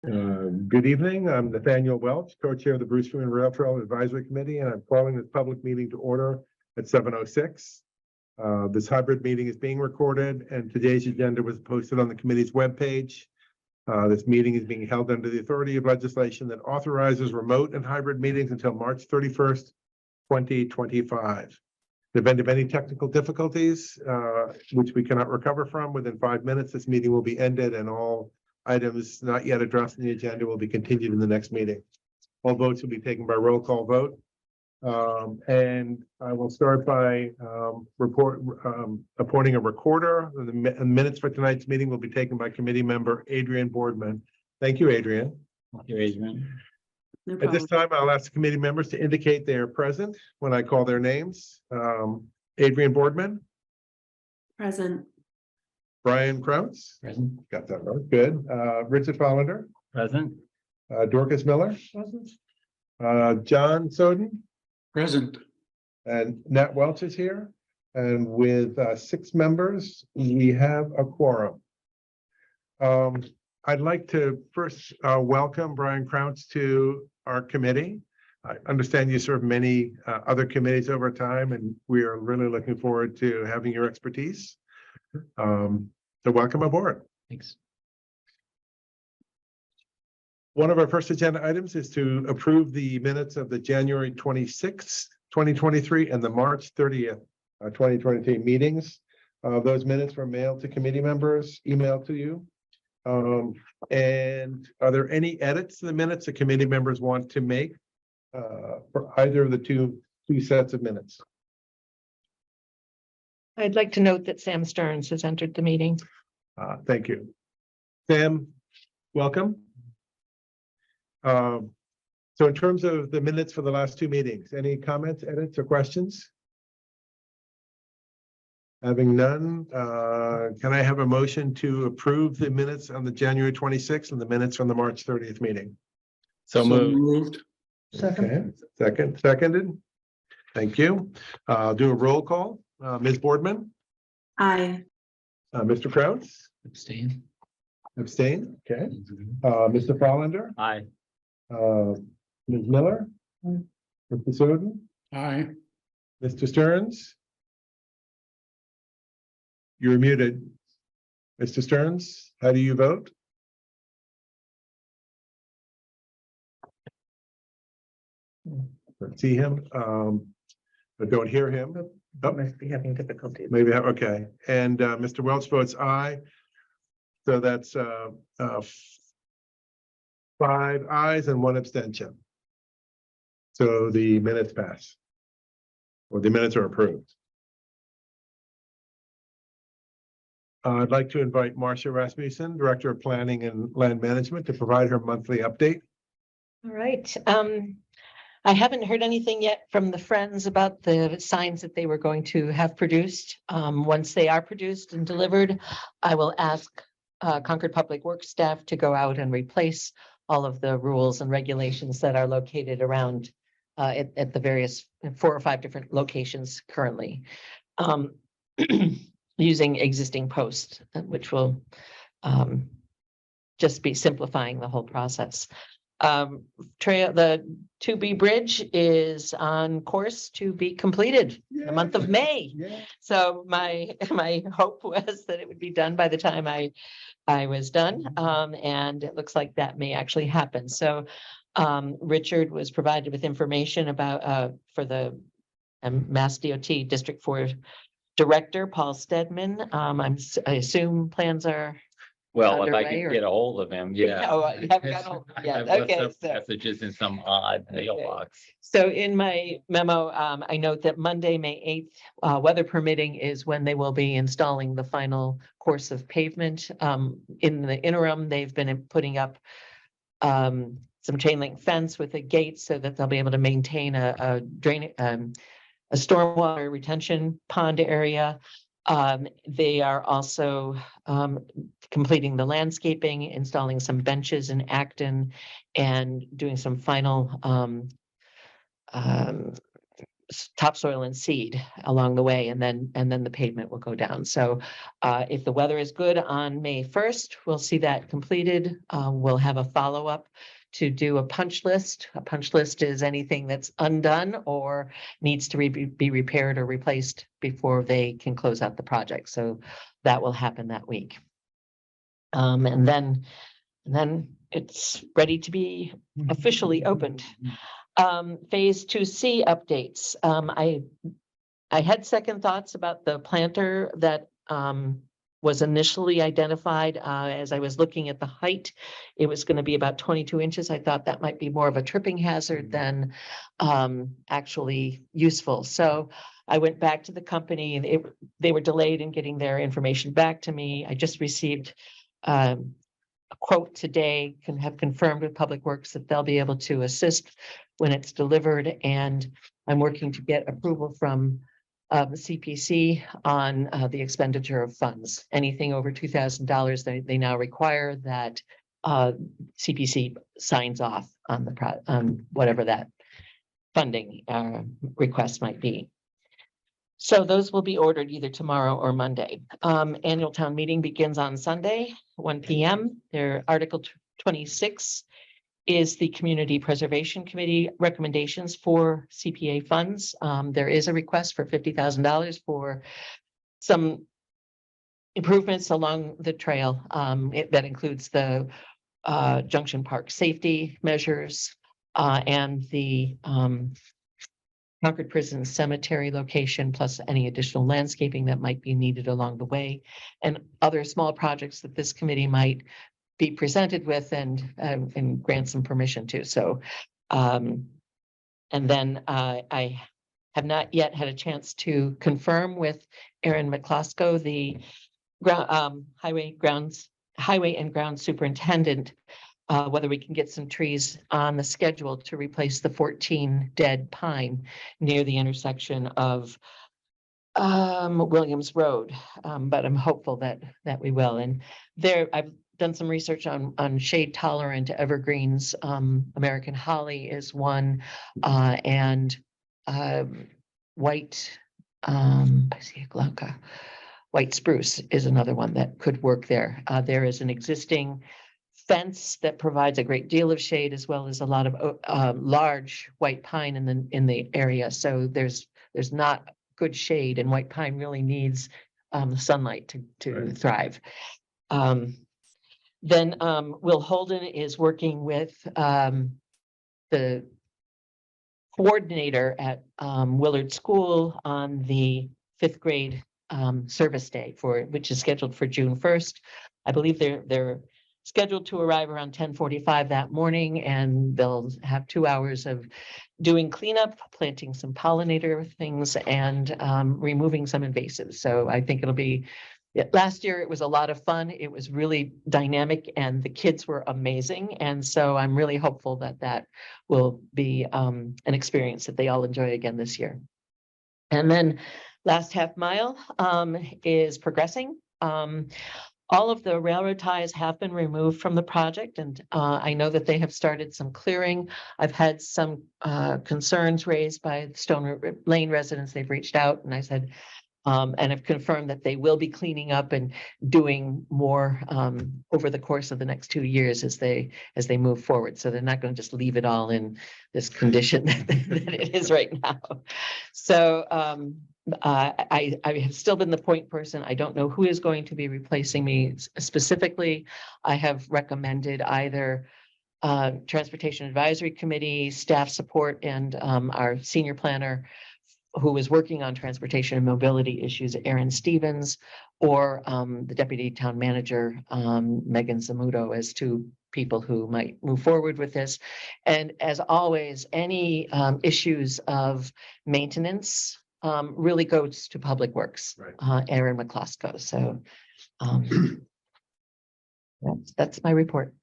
Good evening. I'm Nathaniel Welch, co-chair of the Bruce Freeman Rail Trail Advisory Committee, and I'm calling this public meeting to order at 7:06. This hybrid meeting is being recorded, and today's agenda was posted on the committee's webpage. This meeting is being held under the authority of legislation that authorizes remote and hybrid meetings until March 31st, 2025. In the event of any technical difficulties, which we cannot recover from within 5 minutes, this meeting will be ended and all items not yet addressed in the agenda will be continued in the next meeting. All votes will be taken by roll call vote. And I will start by appointing a recorder. The minutes for tonight's meeting will be taken by committee member Adrian Boardman. Thank you, Adrian. Thank you, Adrian. No At problem. this time, I'll ask the committee members to indicate they are present when I call their names. Adrian Boardman, Present. Brian Krautz, Present. got that right, good. Richard Follander, Present. Dorcas Miller, John Soden, Present. and Nat Welch is here. And with 6 members, we have a quorum. I'd like to first welcome Brian Krautz to our committee. I understand you serve many other committees over time, and we are really looking forward to having your expertise. So welcome aboard. Thanks. One of our first agenda items is to approve the minutes of the January 26th, 2023 and the March 30th, 2023 meetings. Those minutes were mailed to committee members, emailed to you. And are there any edits to the minutes that committee members want to make for either of the two sets of minutes? I'd like to note that Sam Stearns has entered the meeting. Thank you. Sam, welcome. So in terms of the minutes for the last 2 meetings, any comments, edits, or questions? Having none, can I have a motion to approve the minutes on the January 26th and the minutes from the March 30th meeting? So moved. Second. Seconded. Thank you. Do a roll call. Ms. Boardman, Aye. Mr. Krautz, Abstain. abstain. Okay. Mr. Follander, Aye. Ms. Miller, Mr. Soden, Aye. Mr. Stearns. You're muted. Mr. Stearns, how do you vote? See him, but don't hear him. Oh, Must be having difficulties. maybe, okay. And Mr. Welch votes aye. So that's 5 ayes and 1 abstention. So the minutes pass. Or the minutes are approved. I'd like to invite Marcia Rasmussen, Director of Planning and Land Management, to provide her monthly update. All right. I haven't heard anything yet from the Friends about the signs that they were going to have produced. Once they are produced and delivered, I will ask Concord Public Works staff to go out and replace all of the rules and regulations that are located around at the various 4 or 5 different locations currently. Using existing posts, which will just be simplifying the whole process. The 2B bridge is on course to be completed in the month of May. Yeah. So my hope was that it would be done by the time I was done. And it looks like that may actually happen. So Richard was provided with information about for the Mass DOT District 4 Director, Paul Stedman. I assume plans are. Well, if I underway, could or- get a hold of him, yeah. Oh, you haven't got hold- yeah, I've left okay, some so- messages in some odd mailbox. So in my memo, I note that Monday, May 8th, weather permitting is when they will be installing the final course of pavement. In the interim, they've been putting up some chain link fence with a gate so that they'll be able to maintain a drain, a stormwater retention pond area. They are also completing the landscaping, installing some benches in Acton, and doing some final topsoil and seed along the way, and then the pavement will go down. So if the weather is good on May 1st, we'll see that completed. We'll have a follow-up to do a punch list. A punch list is anything that's undone or needs to be repaired or replaced before they can close out the project. So that will happen that week. And then it's ready to be officially opened. Phase 2C updates. I had second thoughts about the planter that was initially identified. As I was looking at the height, it was going to be about 22 inches. I thought that might be more of a tripping hazard than actually useful. So I went back to the company, and they were delayed in getting their information back to me. I just received a quote today, can have confirmed with Public Works that they'll be able to assist when it's delivered, and I'm working to get approval from the CPC on the expenditure of funds. Anything over $2,000, they now require that CPC signs off on on whatever that funding request might be. So those will be ordered either tomorrow or Monday. Annual town meeting begins on Sunday, 1 p.m. Their Article 26 is the Community Preservation Committee recommendations for CPA funds. There is a request for $50,000 for some improvements along the trail. That includes the Junction Park safety measures and the Concord Prison Cemetery location, plus any additional landscaping that might be needed along the way, and other small projects that this committee might be presented with and grant some permission to. So, and then I have not yet had a chance to confirm with Aaron McCloskey, the highway and ground superintendent, whether we can get some trees on the schedule to replace the 14 dead pine near the intersection of Williams Road. But I'm hopeful that we will. And there, I've done some research on shade tolerant evergreens. American holly is one, and white white spruce is another one that could work there. There is an existing fence that provides a great deal of shade, as well as a lot of large white pine in the area. So there's not good shade, and white pine really needs sunlight to Right. thrive. Then Will Holden is working with the coordinator at Willard School on the 5th grade service day, which is scheduled for June 1st. I believe they're scheduled to arrive around 10:45 that morning, and they'll have 2 hours of doing cleanup, planting some pollinator things, and removing some invasives. So I think it'll be, last year it was a lot of fun. It was really dynamic, and the kids were amazing. And so I'm really hopeful that will be an experience that they all enjoy again this year. And then last half mile is progressing. All of the railroad ties have been removed from the project, and I know that they have started some clearing. I've had some concerns raised by the Stone Lane residents. They've reached out, and I said, and have confirmed that they will be cleaning up and doing more over the course of the next 2 years as they move forward. So they're not going to just leave it all in this condition that it is right now. So I have still been the point person. I don't know who is going to be replacing me specifically. I have recommended either Transportation Advisory Committee, staff support, and our senior planner who was working on transportation and mobility issues, Aaron Stevens, or the deputy town manager, Megan Zamuto, as two people who might move forward with this. And as always, any issues of maintenance really goes to Public Works, Right. Aaron McCloskey. So that's my report.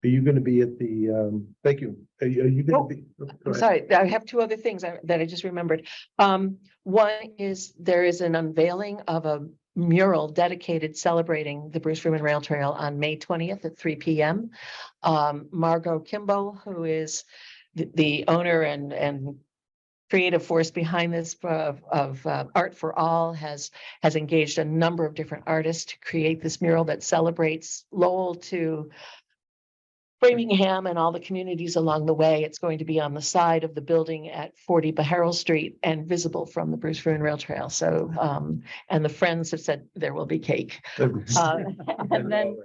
Are you going to be at the, thank you. Are you going Oh, to be? Go I'm ahead. sorry, I have two other things that I just remembered. One is there is an unveiling of a mural dedicated celebrating the Bruce Freeman Rail Trail on May 20th at 3 p.m. Margot Kimball, who is the owner and creative force behind this of Art for All has engaged a number of different artists to create this mural that celebrates Lowell to Framingham and all the communities along the way. It's going to be on the side of the building at 40 Beharrell Street and visible from the Bruce Freeman Rail Trail. So, and the friends have said there will be cake. And then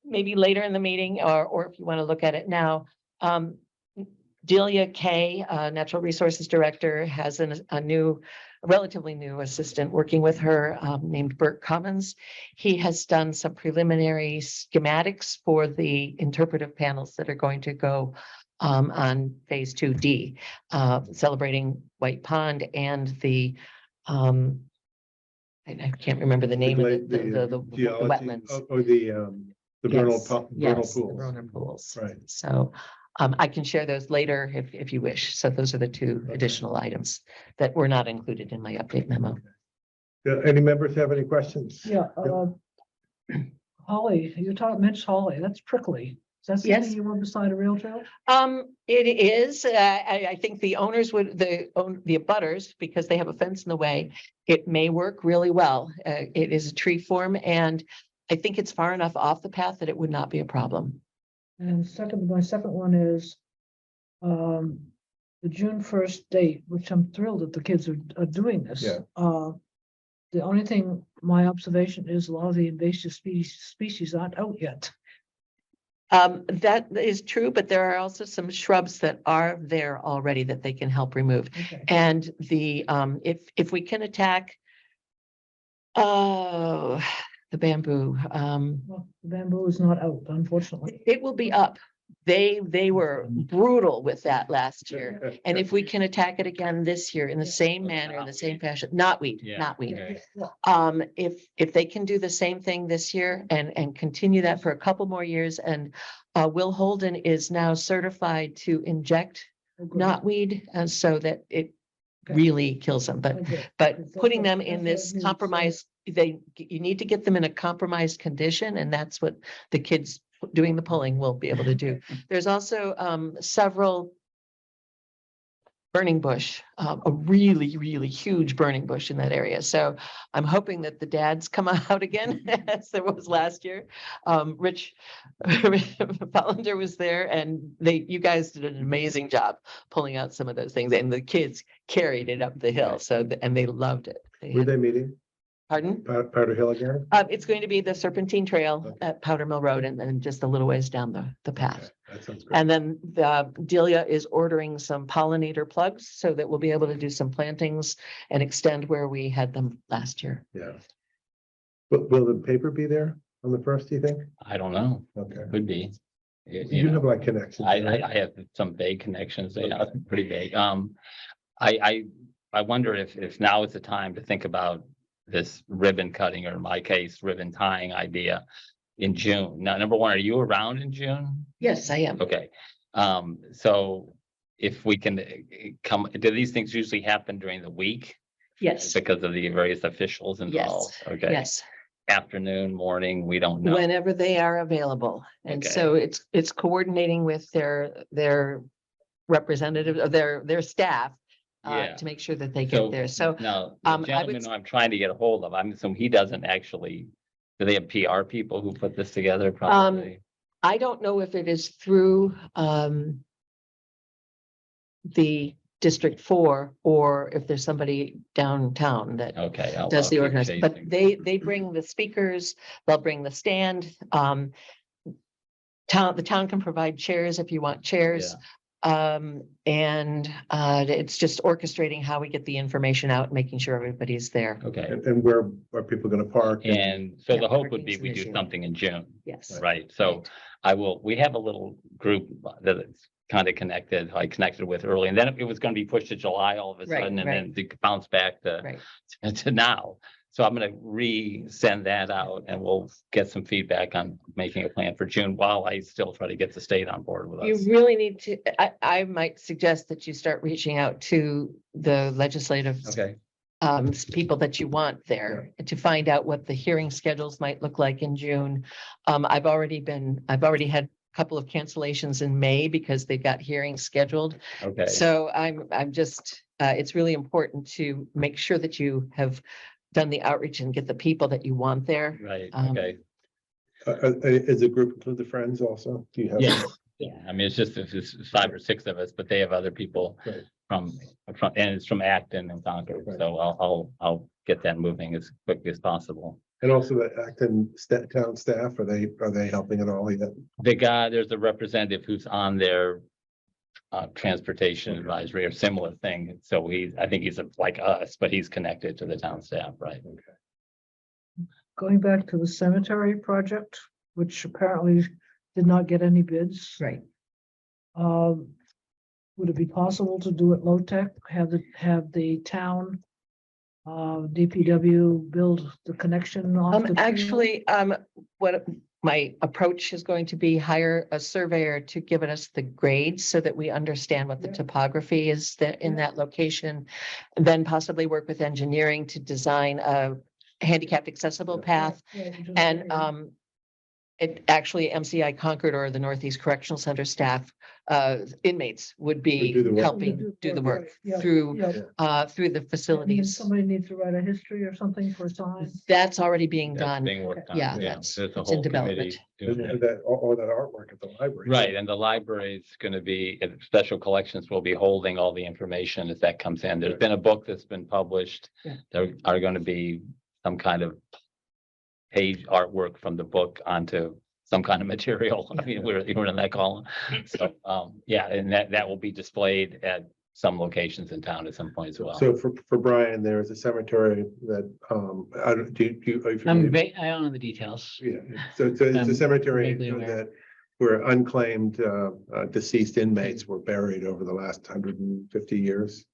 maybe later in the meeting, or if you want to look at it now, Delia Kay, Natural Resources Director, has a relatively new assistant working with her named Bert Cummins. He has done some preliminary schematics for the interpretive panels that are going to go on phase 2D, celebrating White Pond and the I can't remember the name of the wetlands. Or the vernal vernal Yes, the pools. vernal pools. Right. So I can share those later if you wish. So those are the two additional items that were not included in my update memo. Any members have any questions? Yeah, holly, mentioned holly, that's prickly. Is that Yes. something you want beside a rail trail? It is, I think the owners the abutters, because they have a fence in the way, it may work really well. It is a tree form and I think it's far enough off the path that it would not be a problem. And my second one is the June 1st date, which I'm thrilled that the kids are doing this. Yeah. The only thing, my observation is a lot of the invasive species aren't out yet. That is true, but there are also some shrubs that are there already that they can help remove. Okay. And the if we can attack the bamboo, Well, the bamboo is not out, unfortunately. it will be up. They were brutal with that last year. And if we can attack it again this year in the same manner, in the same fashion, not weed. Okay. If they can do the same thing this year and continue that for a couple more years, and Will Holden is now certified to inject Oh, good. knotweed, and so that it Okay. really kills them. But Okay. but putting them That's in what this it means, compromise, you need to get them in a compromised condition, and that's what the kids doing the pulling will be able to do. There's also several burning bush, a really, really huge burning bush in that area. So I'm hoping that the dads come out again as there was last year. Rich Pollender was there and you guys did an amazing job pulling out some of those things, and the kids carried it up the hill. So, and they loved it. Were they meeting? Pardon? Powder Hill again? It's going to be the Serpentine Trail Okay. at Powder Mill Road and then just a little ways down the path. Okay, that sounds great. And then Delia is ordering some pollinator plugs so that we'll be able to do some plantings and extend where we had them last year. Yeah. Will the paper be there on the 1st, do you think? I don't know. Okay. Could be. You have like connections. right? I have some vague connections. They are pretty vague. I wonder if now is the time to think about this ribbon cutting, or in my case, ribbon tying idea in June. Now, number one, are you around in June? Yes, I am. Okay. So if we can do these things usually happen during the week Yes, because of the various officials involved? Okay. yes, Afternoon, morning, we don't know. whenever they are available. And Okay. so it's coordinating with their representative, or their staff Yeah. to make sure that they So, get there. So Now, I the would gentleman s- who I'm trying to get a hold of, I'm assuming he doesn't actually, do they have PR people who put this together? Probably. I don't know if it is through the District 4 or if there's somebody downtown that Okay. I'll does the keep organizing, but chasing. they bring the speakers, they'll bring the stand. The town can provide chairs if you want chairs. And it's just orchestrating how we get the information out, making sure everybody's there. Okay. And where are people gonna park? And so Yeah, the hope would parking's be an we do issue. something in June, Yes. right? So we have a little group that is kind of connected, I connected with early, and then it was going to be pushed to July all of a Right, sudden, and right. then it bounced back to Right. to now. So I'm gonna resend that out and we'll get some feedback on making a plan for June while I still try to get the state on board with You us. really need to, I might suggest that you start reaching out to the legislative Okay, people that you want there to find out what the hearing schedules might look like in June. I've already had couple of cancellations in May because they've got hearings scheduled. Okay, So I'm just, it's really important to make sure that you have done the outreach and get the people that you want there. right, um, okay. Is the group include the Friends also? Do you have? Yes, yeah, I mean, it's just, if it's 5 or 6 of us, but they have other people Right. from, and it's from Acton and Concord, Right. so I'll get that moving as quickly as possible. And also the Acton town staff, are they helping at all yet? There's a representative who's on their transportation Okay. advisory or similar thing, so I think he's like us, but he's connected to the town staff, right? Going back to the cemetery project, which apparently did not get any bids. Right. Would it be possible to do it low tech, have the town DPW build the connection off the field? Actually, what my approach is going to be, hire a surveyor to give us the grades so that we understand what the Yeah. topography is that in Yeah. that location. And then possibly work with engineering to design a handicapped accessible path. Yeah, which is And great. it actually MCI Concord or the Northeast Correctional Center staff, inmates would be do the work. helping do the work Yeah, through yeah. through the And facilities. somebody needs to write a history or something for a sign. That's already being That's done. being worked on, Yeah, yeah, that's- there's a it's in whole committee development. doing And that. all that artwork at the library. Right, and the library is gonna be, special collections will be holding all the information as that comes in. There's Right. been a book that's been published. Yeah. There are gonna be some kind of page artwork from the book onto some kind of material. I mean, we're in that column. So, yeah, and that will be displayed at some locations in town at some point as well. So for Brian, there is a cemetery that, I don't, are you familiar? I don't know the details. Yeah, so it's a I'm cemetery vaguely aware. that where unclaimed deceased inmates were buried over the last 150 years.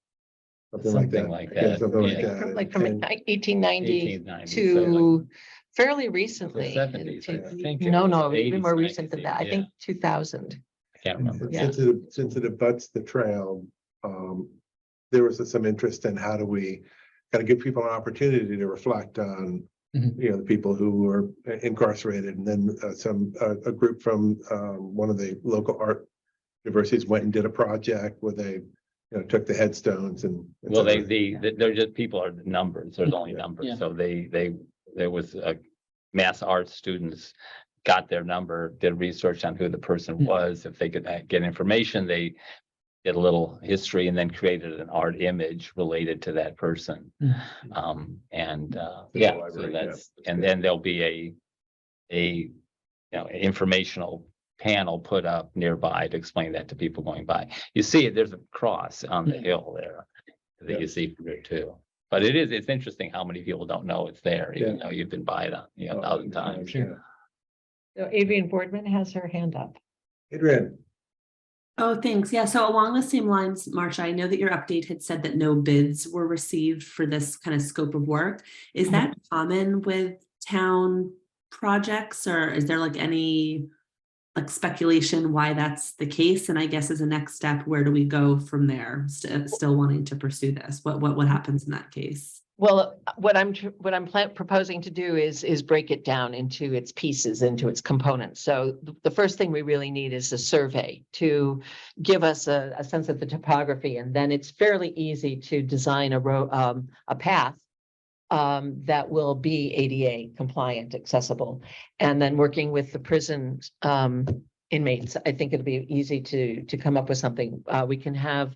Something like Yeah, that, something like yeah. that. Like from And- 1890 1890, to fairly recently. 70s, I think it No, was no, even 80s, more recent than that. I 90s, think 2000. I can't remember. and Yeah. since it abuts the trail, there was some interest in how do we kind of give people an opportunity to reflect on, Mhm. you know, the people who were incarcerated, and then a group from one of the local art universities went and did a project where they, you know, took the headstones and. Well, et cetera. they're just, people are numbers, there's only Yeah. numbers, Yeah. so there was a mass arts students got their number, did research on who the person Hmm. was, if they could get information, they did a little history and then created an art image related to that person. Hmm. the Yeah, so library, yeah, that's, that's and good. then there'll be you know, informational panel put up nearby to explain that to people going by. You see it, there's a cross on the Yeah. hill there that Yeah. you see from there too. But it's interesting how many people don't know it's there, even though you've been by it, a thousand times. Yeah. So Adrian Boardman has her hand up. Adrian, Oh, thanks. Yeah, so along the same lines, Marcia, I know that your update had said that no bids were received for this kind of scope of work. Is that common with town projects, or is there like any like speculation why that's the case? And I guess as a next step, where do we go from there? Still wanting to pursue this? What happens in that case? Well, what I'm proposing to do is break it down into its pieces, into its components. So the first thing we really need is a survey to give us a sense of the topography, and then it's fairly easy to design a path that will be ADA compliant, accessible, and then working with the prison inmates, I think it'll be easy to come up with something. We can have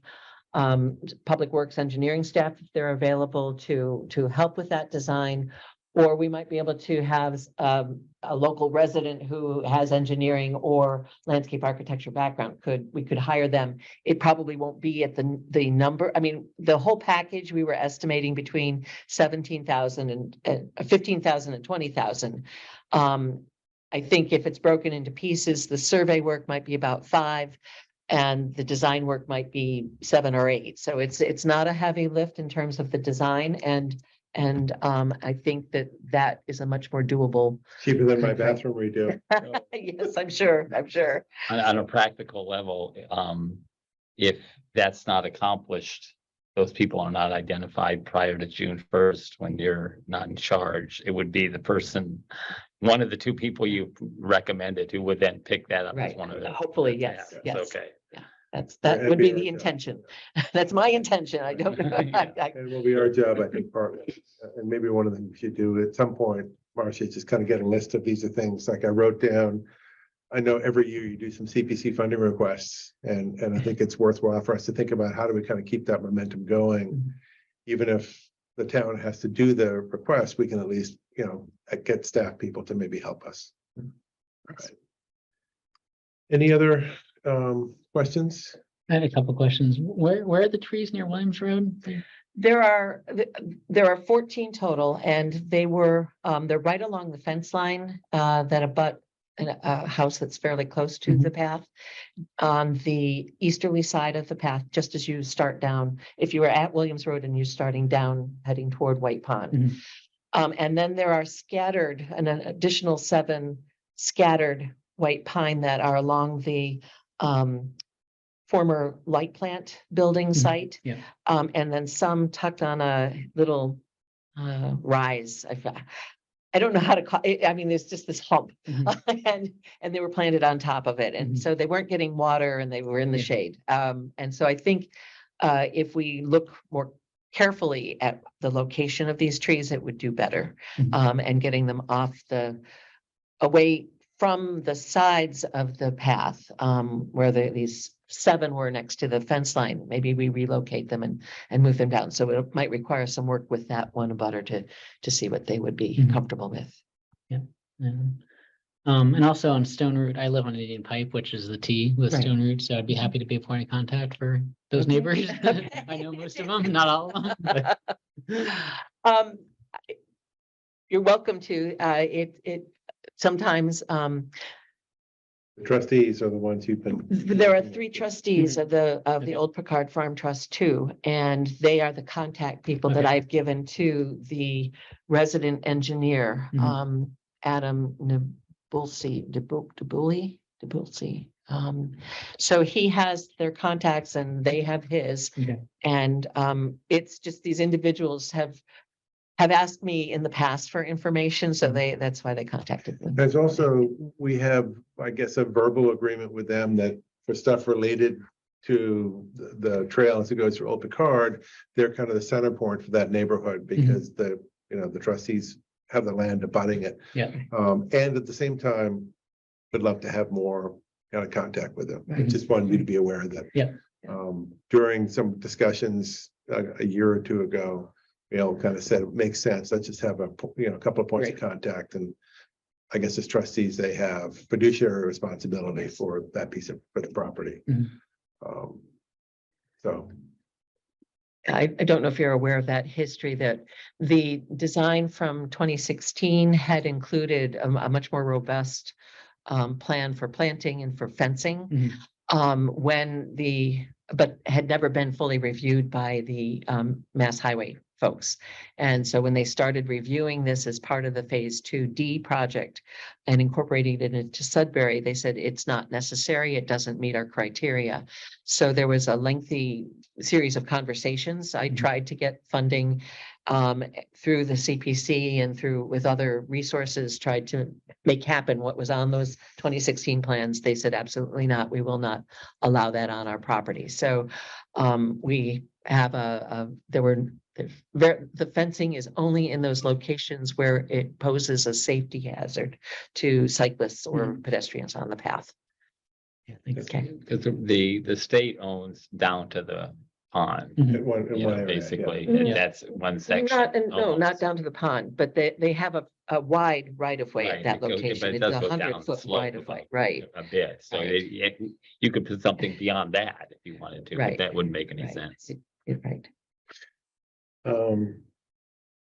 public works engineering staff, if they're available to help with that design. Or we might be able to have a local resident who has engineering or landscape architecture background. We could hire them. It probably won't be at the number. I mean, the whole package, we were estimating between 17,000 and 15,000 and 20,000. I think if it's broken into pieces, the survey work might be about 5. And the design work might be 7 or 8. So it's not a heavy lift in terms of the design, and I think that is a much more doable. cheaper than my bathroom redo. Yes, I'm sure. On a practical level, if that's not accomplished, those people are not identified prior to June 1st, when you're not in charge, it would be the person one of the two people you recommended who would then pick that up as Right. one of the. Hopefully, yes, Yeah, yes. Okay. That It'd would be our the job. intention. That's my intention. I don't know. Yeah. And it will be our job, I think, partly, and maybe one of them we should do at some point, Marcia, just kind of get a list of these are things, like I wrote down. I know every year you do some CPC funding requests, and I think it's worthwhile for us to think about how do we kind of keep that momentum going. Mhm. Even if the town has to do the request, we can at least, get staff people to maybe help us. Mhm. All right. Any other questions? I had a couple questions. Where are the trees near Williams Road? There are 14 total, and they're right along the fence line that abut a house that's fairly close to the path. On the easterly side of the path, just as you start down, if you were at Williams Road and you're starting down, heading toward White Pond. And then there are an additional 7 scattered white pine that are along the former light plant building site. Yeah. And then some tucked on a little rise. I don't know how to call it. I mean, there's just this hump and they were planted on top of it. And so they weren't getting water and they were in the shade. And so I think if we look more carefully at the location of these trees, it would do better. And getting them away from the sides of the path where these 7 were next to the fence line. Maybe we relocate them and move them down. So it might require some work with that one abutter to see what they would be comfortable with. And also on Stone Root, I live on Indian Pipe, which is the T with Right. Stone Root, so I'd be happy to be a point of contact for those Okay. neighbors. Okay. I know most of them, not all of them. But You're welcome to, it sometimes, The trustees are the ones you've been. there are 3 trustees of the old Picard Farm Trust too, and they are the contact people that Okay. I've given to the resident engineer, Adam Debulsi. So he has their contacts and they have his. Okay. And it's just these individuals have asked me in the past for information, so that's why they contacted me. There's also, we have, I guess, a verbal agreement with them that for stuff related to the trail as it goes through Old Picard, they're kind of the center point for that neighborhood because the trustees have the land abutting it. Yeah. And at the same time, would love to have more kind of contact with them. Right. Just wanted you to be aware of that. Yeah. During some discussions a year or 2 ago, kind of said it makes sense. Let's just have a couple of points of contact. And I guess as trustees, they have fiduciary responsibility for that for the property. So. I don't know if you're aware of that history, that the design from 2016 had included a much more robust plan for planting and for fencing. But had never been fully reviewed by the Mass Highway folks. And so when they started reviewing this as part of the Phase 2D project and incorporating it into Sudbury, they said it's not necessary, it doesn't meet our criteria. So there was a lengthy series of conversations. I tried to get funding through the CPC and with other resources, tried to make happen what was on those 2016 plans. They said, absolutely not. We will not allow that on our property. So we have the fencing is only in those locations where it poses a safety hazard to cyclists or pedestrians on the path. Yeah, thanks. Okay. Because the state owns down to the pond, In one area, yeah. basically, Yeah. and that's one section. Not almost. down to the pond, but they have a wide right of way at Right, that but location. it It's does a go down 100-foot slope right of way, about right? A bit, so Right. you could put something beyond that if you wanted to, but Right. that wouldn't make any Right. sense. You're right.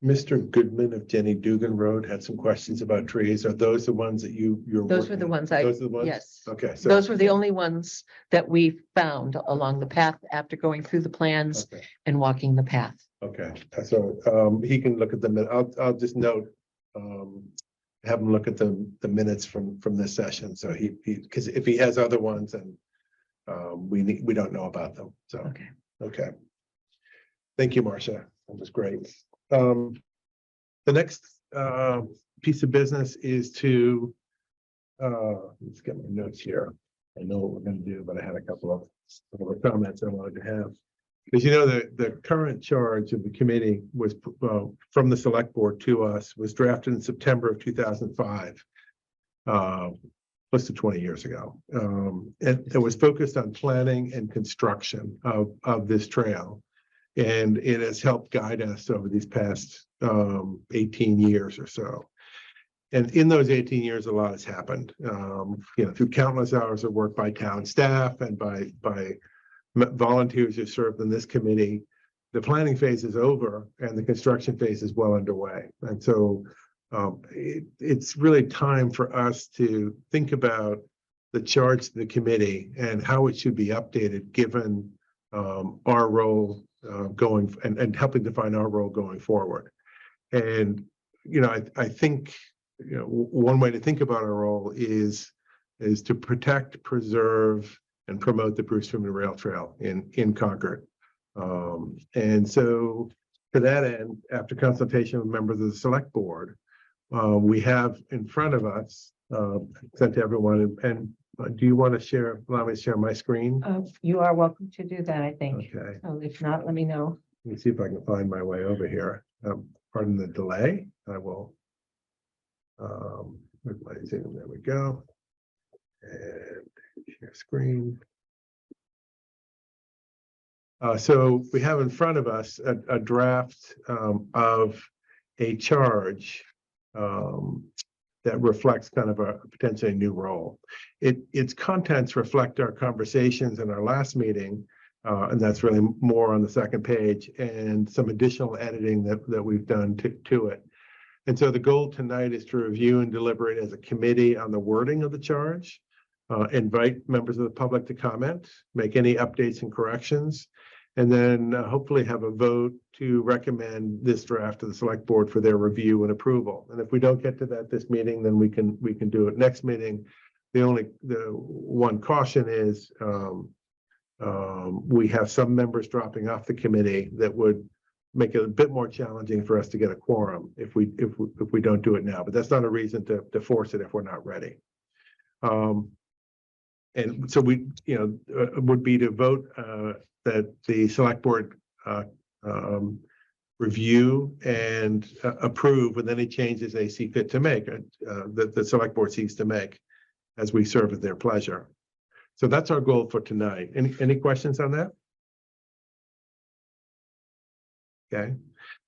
Mr. Goodman of Jenny Dugan Road had some questions about trees. Are those the ones that you're? Those were working the on? ones Those are the ones? yes. Okay, so. Those were the only ones that we found along the path after going through the plans Okay. and walking the path. Okay, so he can look at them. I'll just note, have him look at the minutes from this session. So he because if he has other ones and we don't know about them. So Okay. okay. Thank you, Marcia. That was great. The next piece of business is to, let's get my notes here. I know what we're gonna do, but I had a couple of comments I wanted to have. As you know, the current charge of the committee was, from the select board to us, was drafted in September of 2005. Close to 20 years ago. It was focused on planning and construction of this trail. And it has helped guide us over these past 18 years or so. And in those 18 years, a lot has happened, through countless hours of work by town staff and by volunteers who served in this committee. The planning phase is over and the construction phase is well underway. And so it's really time for us to think about the charge to the committee and how it should be updated given our role going and helping define our role going forward. And I think one way to think about our role is to protect, preserve, and promote the Bruce Freeman Rail Trail in Concord. And so to that end, after consultation with members of the select board, we have in front of us, sent to everyone, and do you want to allow me to share my screen? You are welcome to do that, I think. Okay, So if not, let me know. let me see if I can find my way over here. Pardon the delay. I will. Where's my Zoom? There we go. And share screen. So we have in front of us a draft of a charge that reflects kind of a potentially new role. Its contents reflect our conversations in our last meeting, and that's really more on the second page, and some additional editing that we've done to it. And so the goal tonight is to review and deliberate as a committee on the wording of the charge, invite members of the public to comment, make any updates and corrections, and then hopefully have a vote to recommend this draft to the select board for their review and approval. And if we don't get to that this meeting, then we can do it next meeting. The one caution is we have some members dropping off the committee that would make it a bit more challenging for us to get a quorum if we don't do it now. But that's not a reason to force it if we're not ready. And so we would be to vote that the select board review and approve with any changes they see fit to make, that the select board seeks to make as we serve at their pleasure. So that's our goal for tonight. Any questions on that? Okay.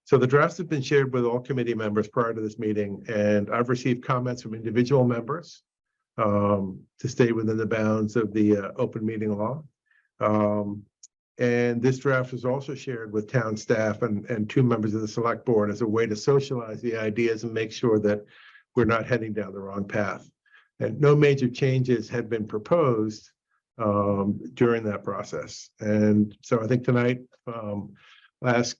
So the drafts have been shared with all committee members prior to this meeting, and I've received comments from individual members to stay within the bounds of the open meeting law. And this draft was also shared with town staff and 2 members of the select board as a way to socialize the ideas and make sure that we're not heading down the wrong path. And no major changes had been proposed during that process. And so I think tonight, I'll ask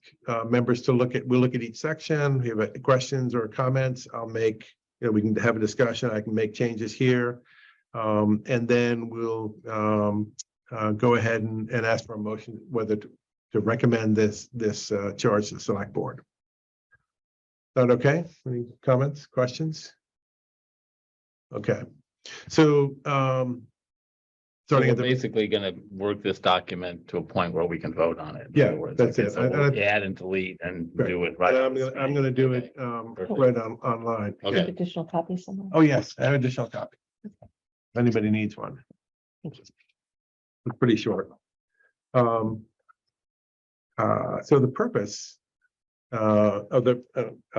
members to we'll look at each section. If you have questions or comments, I'll make, we can have a discussion. I can make changes here. And then we'll go ahead and ask for a motion whether to recommend this charge to the select board. That okay? Any comments, questions? Okay. So So starting we're at the basically gonna work this document to a point where we can vote on it. in Yeah, other words. that's Okay, it. so we'll add and delete and Right. do it right. I'm gonna do it Perfect. right online. Okay. Have additional copies somewhere? Oh, yes, I have additional copy. If anybody needs one. Thank you. It's pretty short. So the purpose I'll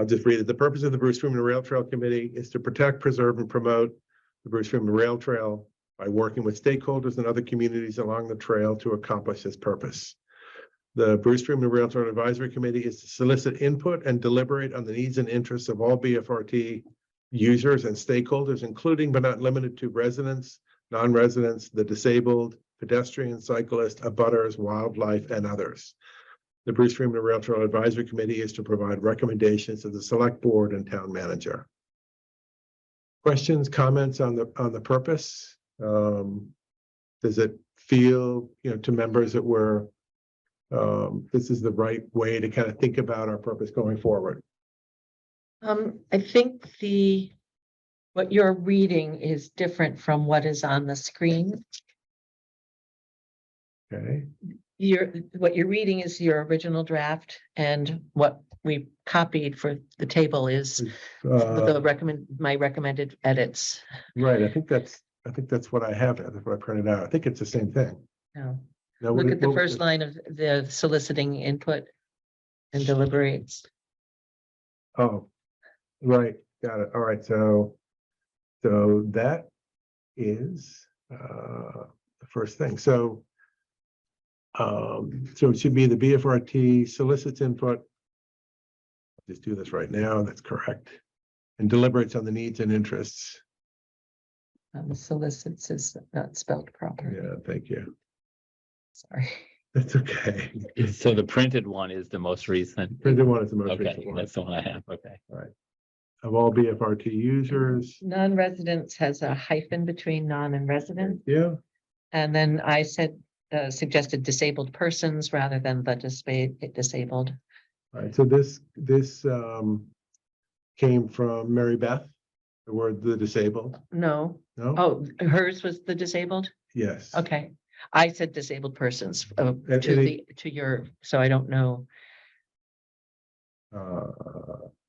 just read it. The purpose of the Bruce Freeman Rail Trail Committee is to protect, preserve, and promote the Bruce Freeman Rail Trail by working with stakeholders and other communities along the trail to accomplish this purpose. The Bruce Freeman Rail Trail Advisory Committee is to solicit input and deliberate on the needs and interests of all BFRT users and stakeholders, including but not limited to residents, non-residents, the disabled, pedestrians, cyclists, abutters, wildlife, and others. The Bruce Freeman Rail Trail Advisory Committee is to provide recommendations to the select board and town manager. Questions, comments on the purpose? Does it feel, to members that we're this is the right way to kind of think about our purpose going forward? I think what you're reading is different from what is on the screen. Okay, What you're reading is your original draft, and what we copied for the table is my recommended edits. right, I think that's what I have, that's what I printed out. I think it's the same thing. Now, Now, what look did- at the what was first line of the soliciting input and deliberates. Oh, right, got it. All right, so that is the first thing. So it should be the BFRT solicits input. Just do this right now, that's correct. And deliberates on the needs and interests. The solicits is not spelled properly. Yeah, thank you. Sorry. That's okay. So the printed one is the most recent. Printed one is the most Okay, recent one. that's the one I have. Okay. Of all BFRT users, Non-residents has a hyphen between non and resident. yeah, And then I suggested disabled persons rather than the disabled. all right, so this came from Mary Beth, the word the disabled, No, no? oh, hers was the disabled? Yes. Okay, I said disabled persons to any- your, so I don't know.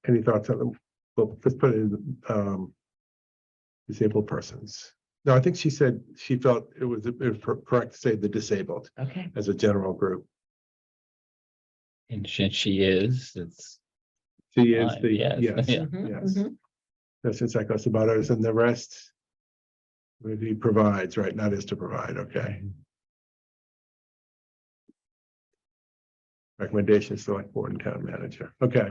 Any thoughts on them? Well, let's put it in, disabled persons. No, I think she said she felt it was correct to say the disabled Okay, as a general group. And she is, it's. She is Fine, the, yes, yes, yeah. yes. mhm. That's in psychosis about others and the rest. He provides, right? Not is to provide, okay. Recommendations, select board and town manager, okay.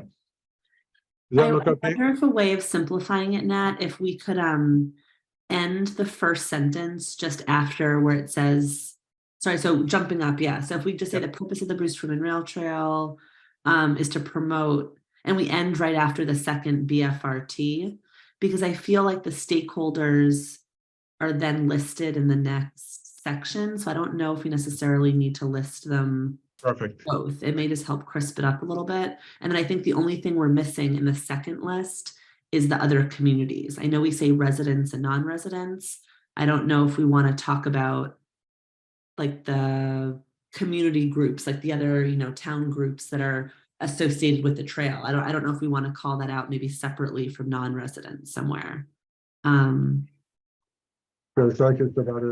Does I that look okay? wonder if a way of simplifying it, Nat, if we could end the first sentence just after where it says, sorry, so jumping up, yeah. So if we just say the purpose of the Bruce Freeman Rail Trail is to promote, and we end right after the second BFRT, because I feel like the stakeholders are then listed in the next section. So I don't know if we necessarily need to list them Perfect. both. It may just help crisp it up a little bit. And then I think the only thing we're missing in the second list is the other communities. I know we say residents and non-residents. I don't know if we want to talk about like the community groups, like the other, town groups that are associated with the trail. I don't know if we want to call that out maybe separately from non-residents somewhere. So it's like it's about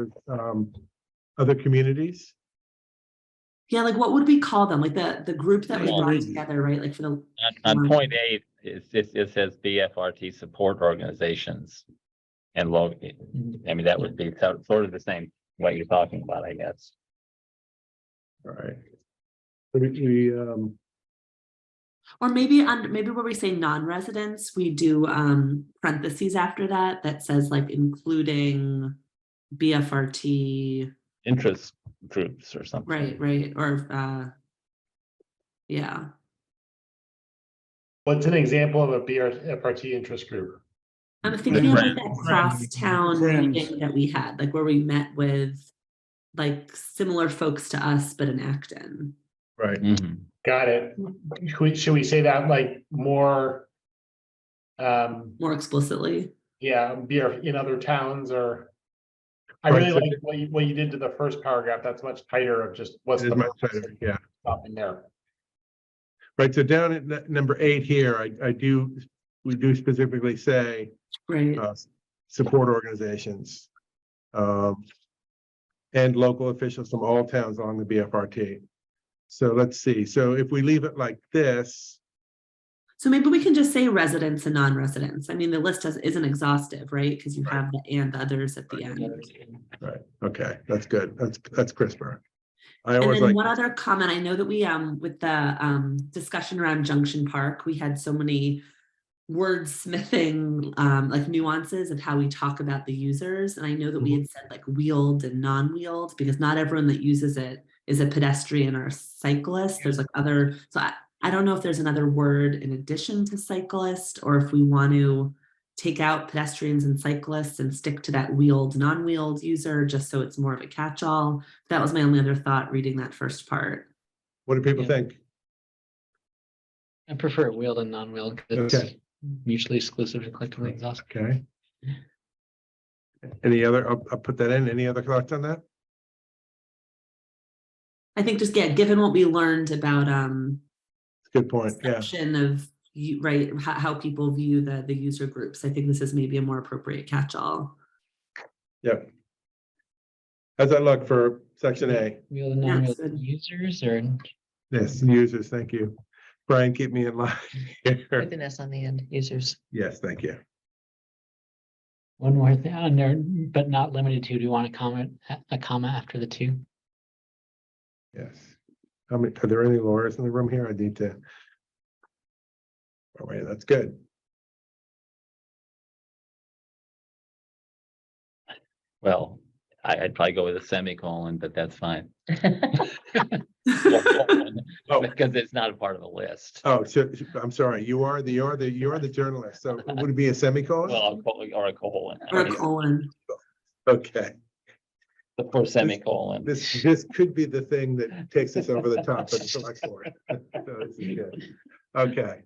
other communities. Yeah, like what would we call them? Like the group that we Well, brought together, right? Like for the On point 8, it says BFRT support organizations. And I mean, that would be sort of the same what you're talking about, I guess. All right. We or maybe where we say non-residents, we do parentheses after that says like including BFRT, Interest groups or something. right, or yeah. What's an example of a BFRT interest group? I'm thinking of like that Friends. cross-town Friends. meeting that we had, like where we met with like similar folks to us, but in Acton. right. Mhm. Got it. Should we say that like more? More explicitly. Yeah, in other towns or? I Right, really so like what you did to the first paragraph. That's much tighter of just what's It is the much purpose better, of yeah. stopping there. Right, so down at number 8 here, we do specifically say Right. support organizations. And local officials from all towns along the BFRT. So let's see, so if we leave it like this, So maybe we can just say residents and non-residents. I mean, the list isn't exhaustive, right? Because you have the and others at the end. right, okay, that's good, that's crisper. I And always then like, one other comment, I know that we with the discussion around Junction Park, we had so many wordsmithing like nuances of how we talk about the users. And I know that we had said like wheeled and non-wheeled, because not everyone that uses it is a pedestrian or a cyclist. There's like other, so I don't know if there's another word in addition to cyclist, or if we want to take out pedestrians and cyclists and stick to that wheeled, non-wheeled user, just so it's more of a catch-all. That was my only other thought reading that first part. what do people Yeah. think? I prefer wheeled and non-wheeled. Okay. mutually exclusive and collectively exhaustive. Okay. Any other, I'll put that in. Any other thoughts on that? I think just, yeah, given what we learned about, Good point. Yeah. perception of you, right, how people view the user groups, I think this is maybe a more appropriate catch-all. Yep. How's that look for section A? Real and non-real good. users or Yes, users, thank you. Brian, keep me in line here. With an S on the end, users. Yes, thank you. one more thing on there, but not limited to, do you want to comment a comma after the two? Yes. How many, are there any lawyers in the room here? I need to. Oh, wait, that's good. Well, I'd probably go with a semicolon, but that's fine. Oh. Because it's not a part of the list. Oh, so, I'm sorry, you are the journalist, so would it be a semicolon? Well, or a colon. Or a colon. Okay, The first semicolon. this could be the thing that takes us over the top of the select board. So this is good. Okay.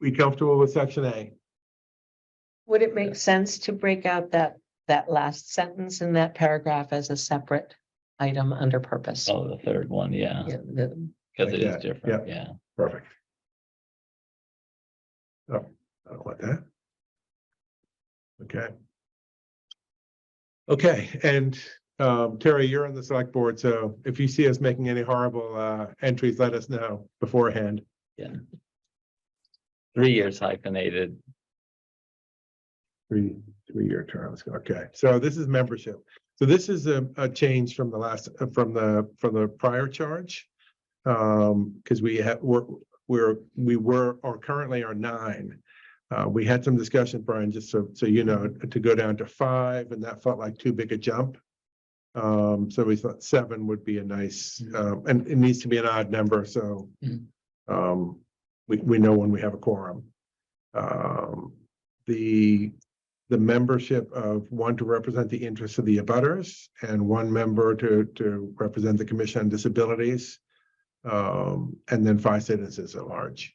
We comfortable with section A? Would it make sense to break out that last sentence in that paragraph as a separate item under purpose? Oh, the third one, yeah, Yeah, because it is Okay, different, yeah. Perfect. Oh, I don't want that. Okay. Okay, and Terry, you're on the select board, so if you see us making any horrible entries, let us know beforehand. 3 years hyphenated. Three-year terms. Okay, so this is membership. So this is a change from the last from the prior charge. Because we were or currently are 9. We had some discussion, Brian, just so you know, to go down to 5, and that felt like too big a jump. So we thought 7 would be a nice, and it needs to be an odd number, so we know when we have a quorum. The membership of 1 to represent the interests of the abutters and 1 member to represent the Commission on Disabilities, and then 5 citizens at large.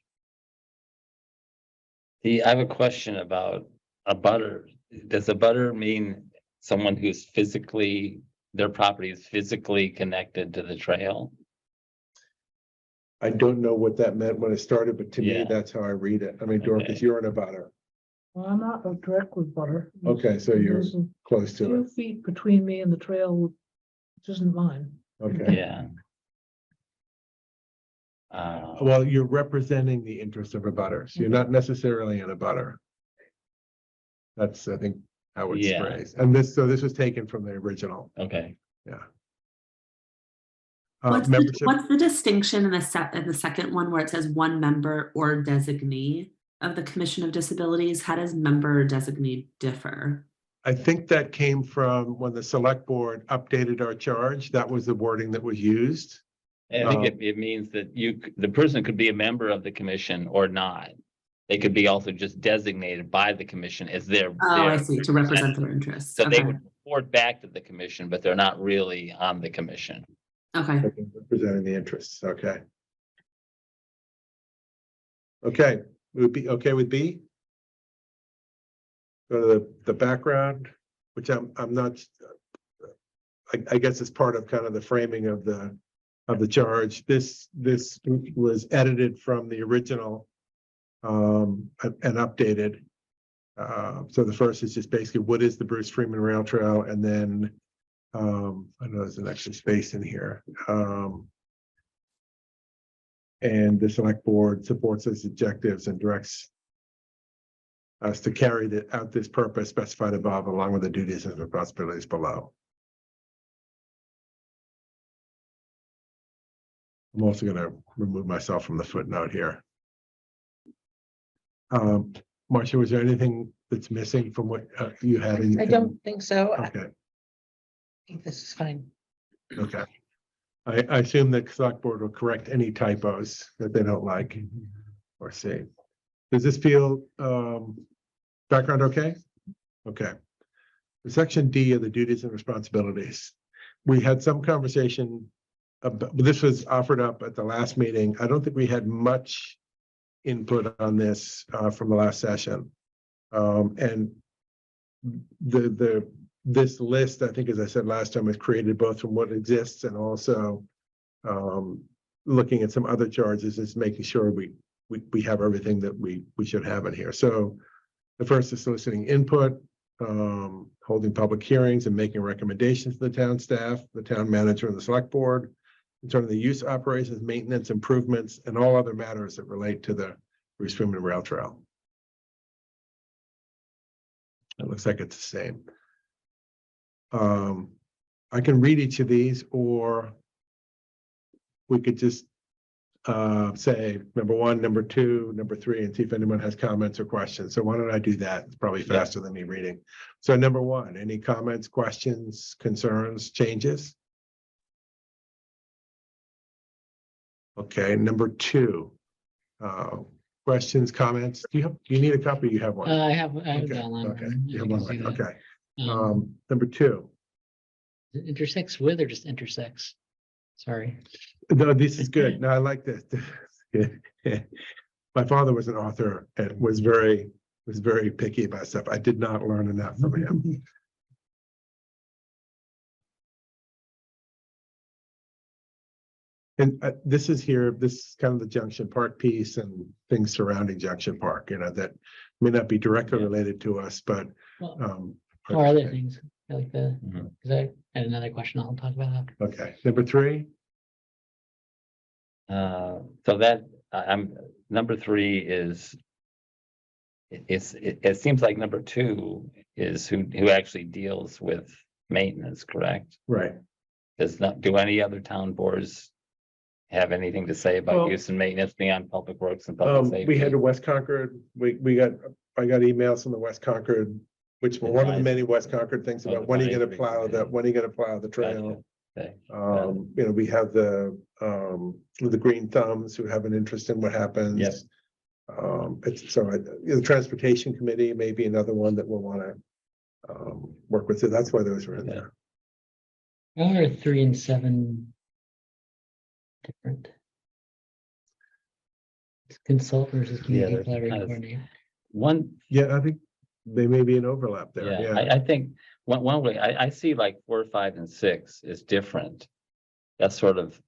I have a question about a butter. Does a butter mean someone who's physically, their property is physically connected to the trail? I don't know what that meant when it started, but to me, Yeah. that's how I read it. I mean, Dorcas, Okay. you're in a butter. Well, I'm not a direct with butter. Okay, so you're There's a close to few it. feet between me and the trail, which isn't mine. Okay. Yeah. Well, you're representing the interest of a butter, so you're not necessarily in a butter. That's, I think, how it's Yeah. phrased. And this was taken from the original. Okay. Yeah. What's Membership. what's the distinction in the second one where it says 1 member or designee of the Commission of Disabilities? How does member or designee differ? I think that came from when the select board updated our charge. That was the wording that was used. I think it means that the person could be a member of the commission or not. They could be also just designated by the commission as their. Oh, I see, to represent their interests. So they Okay, would report back to the commission, but they're not really on the commission. okay. Representing the interests, okay. Okay, we would be okay with B? Go to the background, which I'm not, I guess it's part of kind of the framing of the charge. This was edited from the original and updated. So the first is just basically what is the Bruce Freeman Rail Trail, and then I know there's an extra space in here. And the select board supports those objectives and directs us to carry out this purpose specified above, along with the duties and responsibilities below. I'm also going to remove myself from the footnote here. Marcia, was there anything that's missing from what you had? I don't think so. I Okay, think this is fine. okay. I assume the select board will correct any typos that they don't like or see. Does this feel background okay? Okay. Section D of the duties and responsibilities. We had some conversation about, this was offered up at the last meeting. I don't think we had much input on this from the last session. And this list, I think, as I said last time, was created both from what exists and also looking at some other charges, is making sure we have everything that we should have in here. So the first is soliciting input, holding public hearings and making recommendations to the town staff, the town manager, and the select board in terms of the use, operations, maintenance, improvements, and all other matters that relate to the Bruce Freeman Rail Trail. It looks like it's the same. I can read each of these, or we could just say number 1, number 2, number 3, and see if anyone has comments or questions. So why don't I do that? It's probably faster than me reading. So number 1, any comments, questions, concerns, changes? Okay, number 2, questions, comments. Do you need a copy? You have one. I have it Okay, downloaded. okay, I you have can one. see that. Okay. Um, Number 2. Is it intersects with or just intersects? Sorry. No, this is good. No, I like this. My father was an author and was very picky about stuff. I did not learn enough from him. And this is kind of the Junction Park piece and things surrounding Junction Park, that may not be directly Yeah. related to us, but Well, or other okay. things like the, Mhm. is that, I had another question I'll talk about after. Okay, number 3. So that, I'm, number 3 is, it seems like number 2 is who actually deals with maintenance, correct? Right. Do any other town boards have anything to say about Well, use and maintenance beyond public works and public safety? We had a West Concord, I got emails from the West Concord, which were one of the many West Concord things Oh, about the when are you gonna advisory plow committee. when are you gonna plow the trail? Okay. We have the Green Thumbs who have an interest in what happens. Yep. The Transportation Committee may be another one that we'll wanna work with, so that's why those were in there. Are 3 and 7 different? Consult versus community there's collaborative kind of- coordinator. One, Yeah, I think they may be an overlap there, yeah, yeah. I think one way, I see like 4, 5, and 6 is different. That's sort of,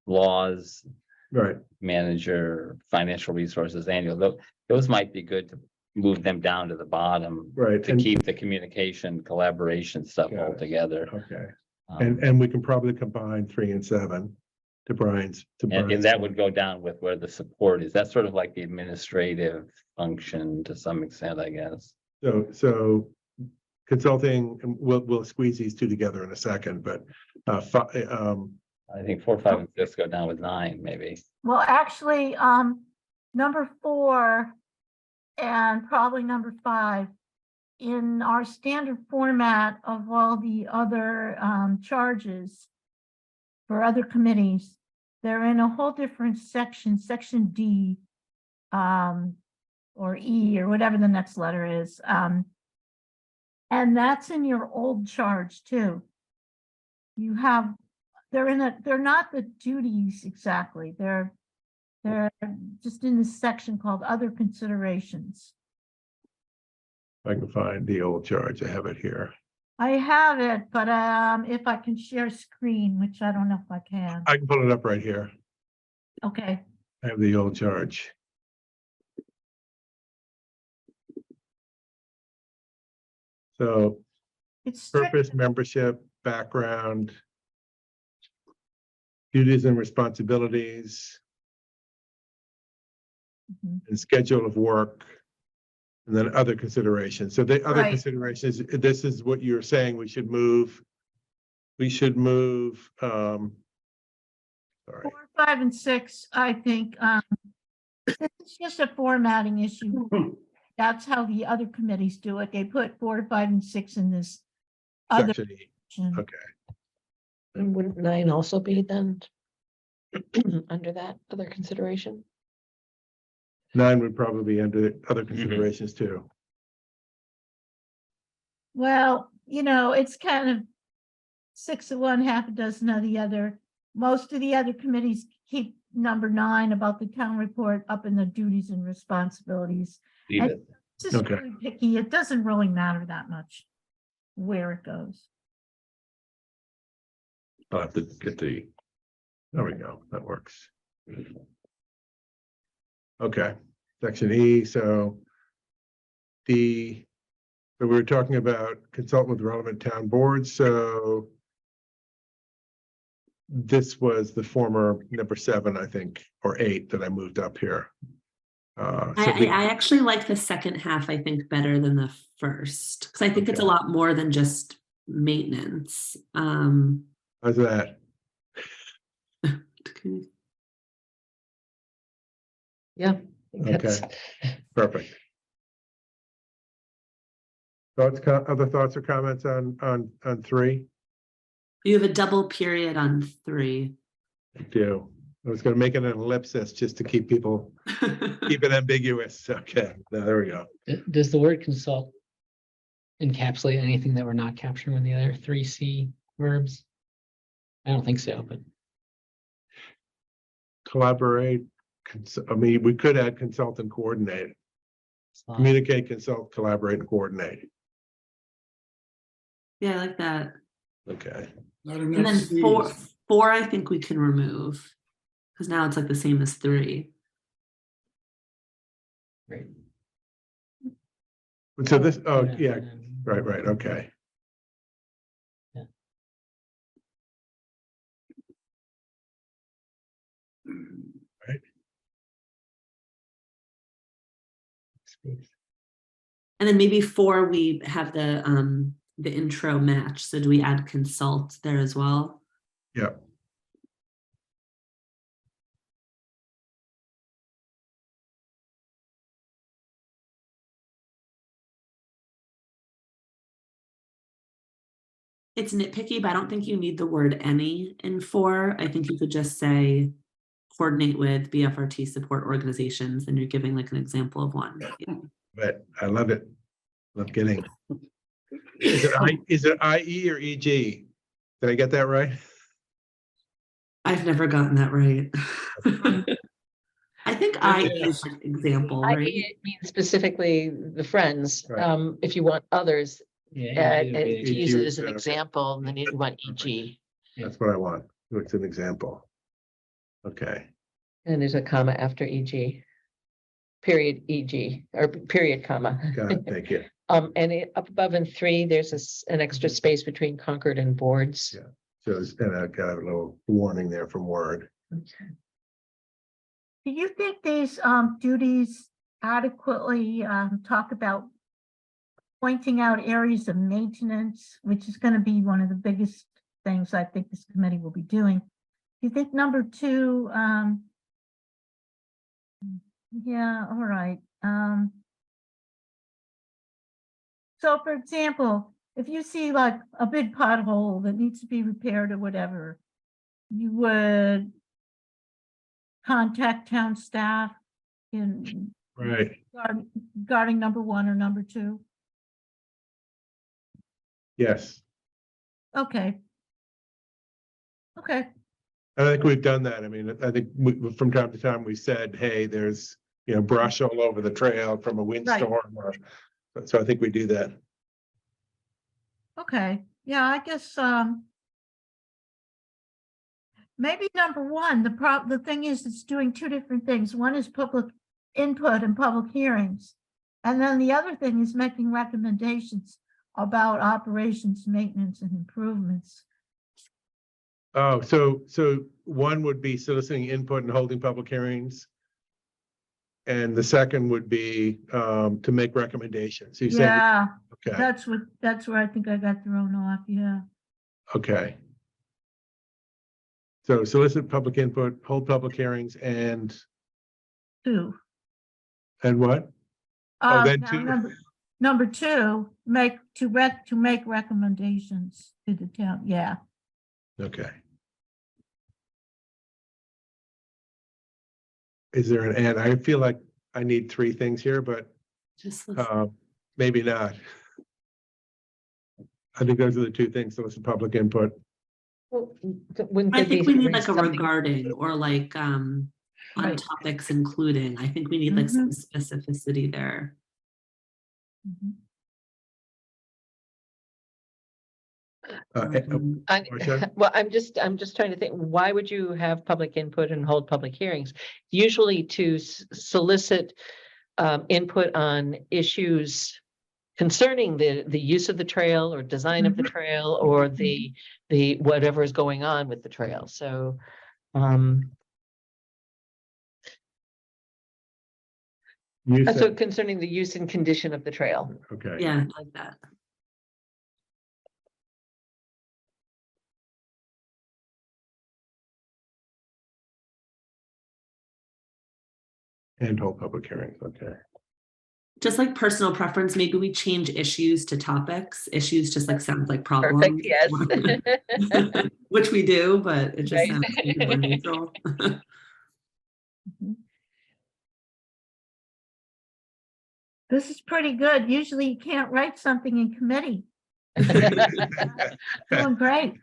laws, Right, manager, financial resources, annual, those might be good to move them down to the bottom. right. To keep the communication, collaboration stuff Got all it. together. Okay, Um, and we can probably combine 3 and 7 to Brian's. And that would go down with where the support is. That's sort of like the administrative function to some extent, I guess. So consulting, and we'll squeeze these 2 together in a second, but I think 4, 5, and 6 go down with 9, maybe. Well, actually, number 4 and probably number 5 in our standard format of all the other charges for other committees, they're in a whole different section, section D, or E, or whatever the next letter is. And that's in your old charge too. They're not the duties exactly. They're just in this section called other considerations. I can find the old charge. I have it here. I have it, but if I can share screen, which I don't know if I can. I can pull it up right here. Okay, I have the old charge. So it's strict. purpose, membership, background, duties and responsibilities, Mhm. and schedule of work, and then other considerations. So the other Right. considerations, this is what you're saying we should move. We should move, sorry, 4, 5, and 6, I think, it's just a formatting issue. That's how the other committees do it. They put 4, 5, and 6 in this other section E. section. Okay, And wouldn't 9 also be then under that other consideration? 9 would probably be under other considerations too. Well, it's kind of 6 of one, half a dozen of the other. Most of the other committees keep number 9 about the town report up in the duties and responsibilities. Leave it. It's just Okay. really picky. It doesn't really matter that much where it goes. I'll have to get the, there we go, that works. Okay, section E, so we were talking about consult with relevant town boards, so this was the former number 7, I think, or 8 that I moved up here. I actually like the second half, I think, better than the first, because I think it's a Okay. lot more than just maintenance. How's that? Yeah. that's- Perfect. Other thoughts or comments on 3? You have a double period on 3. I do. I was gonna make it an ellipsis just to keep people, keep it ambiguous. Okay, now there we go. Does the word consult encapsulate anything that we're not capturing with the other 3C verbs? I don't think so, but Collaborate, I mean, we could add consult and coordinate. Communicate, consult, collaborate, and coordinate. Yeah, I like that. Okay, And then 4, I think we can remove, because now it's like the same as 3. Right. so this, oh, yeah, and- right, okay. Yeah. Right. And then maybe 4, we have the intro match. So do we add consult there as well? Yeah. It's nitpicky, but I don't think you need the word any in 4. I think you could just say coordinate with BFRT support organizations, and you're giving like an example of one. Yeah. But I love it. Love getting. Is it IE or EG? Did I get that right? I've never gotten that right. I think I Yeah. is an example, I right? it means specifically the friends. Right. If you want others, Yeah. to use it as an okay. example, and then you want EG. That's what I want. It's an example. Okay, And there's a comma after EG. Period EG, or period comma. got it. Thank you. Up above in 3, there's an extra space between Concord and boards. Yeah. So and I got a little warning there from Word. Okay. Do you think these duties adequately talk about pointing out areas of maintenance, which is going to be one of the biggest things I think this committee will be doing? Do you think number 2, yeah, all right. So for example, if you see like a big pothole that needs to be repaired or whatever, you would contact town staff in Right. regarding number 1 or number 2. Yes. Okay. Okay. I think we've done that. I mean, I think from time to time we said, hey, there's, brush all over the trail from a windstorm. So I think we do that. Okay. Yeah, I guess maybe number 1, the thing is it's doing 2 different things. One is public input and public hearings. And then the other thing is making recommendations about operations, maintenance, and improvements. Oh, so 1 would be soliciting input and holding public hearings. And the second would be to make recommendations. You say, Yeah, okay, that's where I think I got thrown off. Yeah. okay. So solicit public input, hold public hearings, and 2. what? Oh, then Now 2. Number 2, make recommendations to the town. Yeah. Okay. Is there an and? I feel like I need 3 things here, but Just maybe not. I think those are the 2 things. Solicit public input Well, wouldn't I there think be we need like a something- regarding or like on Right. topics including. I think we need like some specificity there. Mhm. Marcia? Well, I'm just trying to think, why would you have public input and hold public hearings? Usually to solicit input on issues concerning the use of the trail or design of the trail or the whatever is going on with the trail. So You so said, concerning the use and condition of the trail. okay. Yeah, I like that. And hold public hearings, okay. Just like personal preference, maybe we change issues to topics. Issues just like sounds like problems. Perfect, yes. Which we do, but it just Right. sounds maybe more neutral. This is pretty good. Usually you can't write something in committee. Doing great.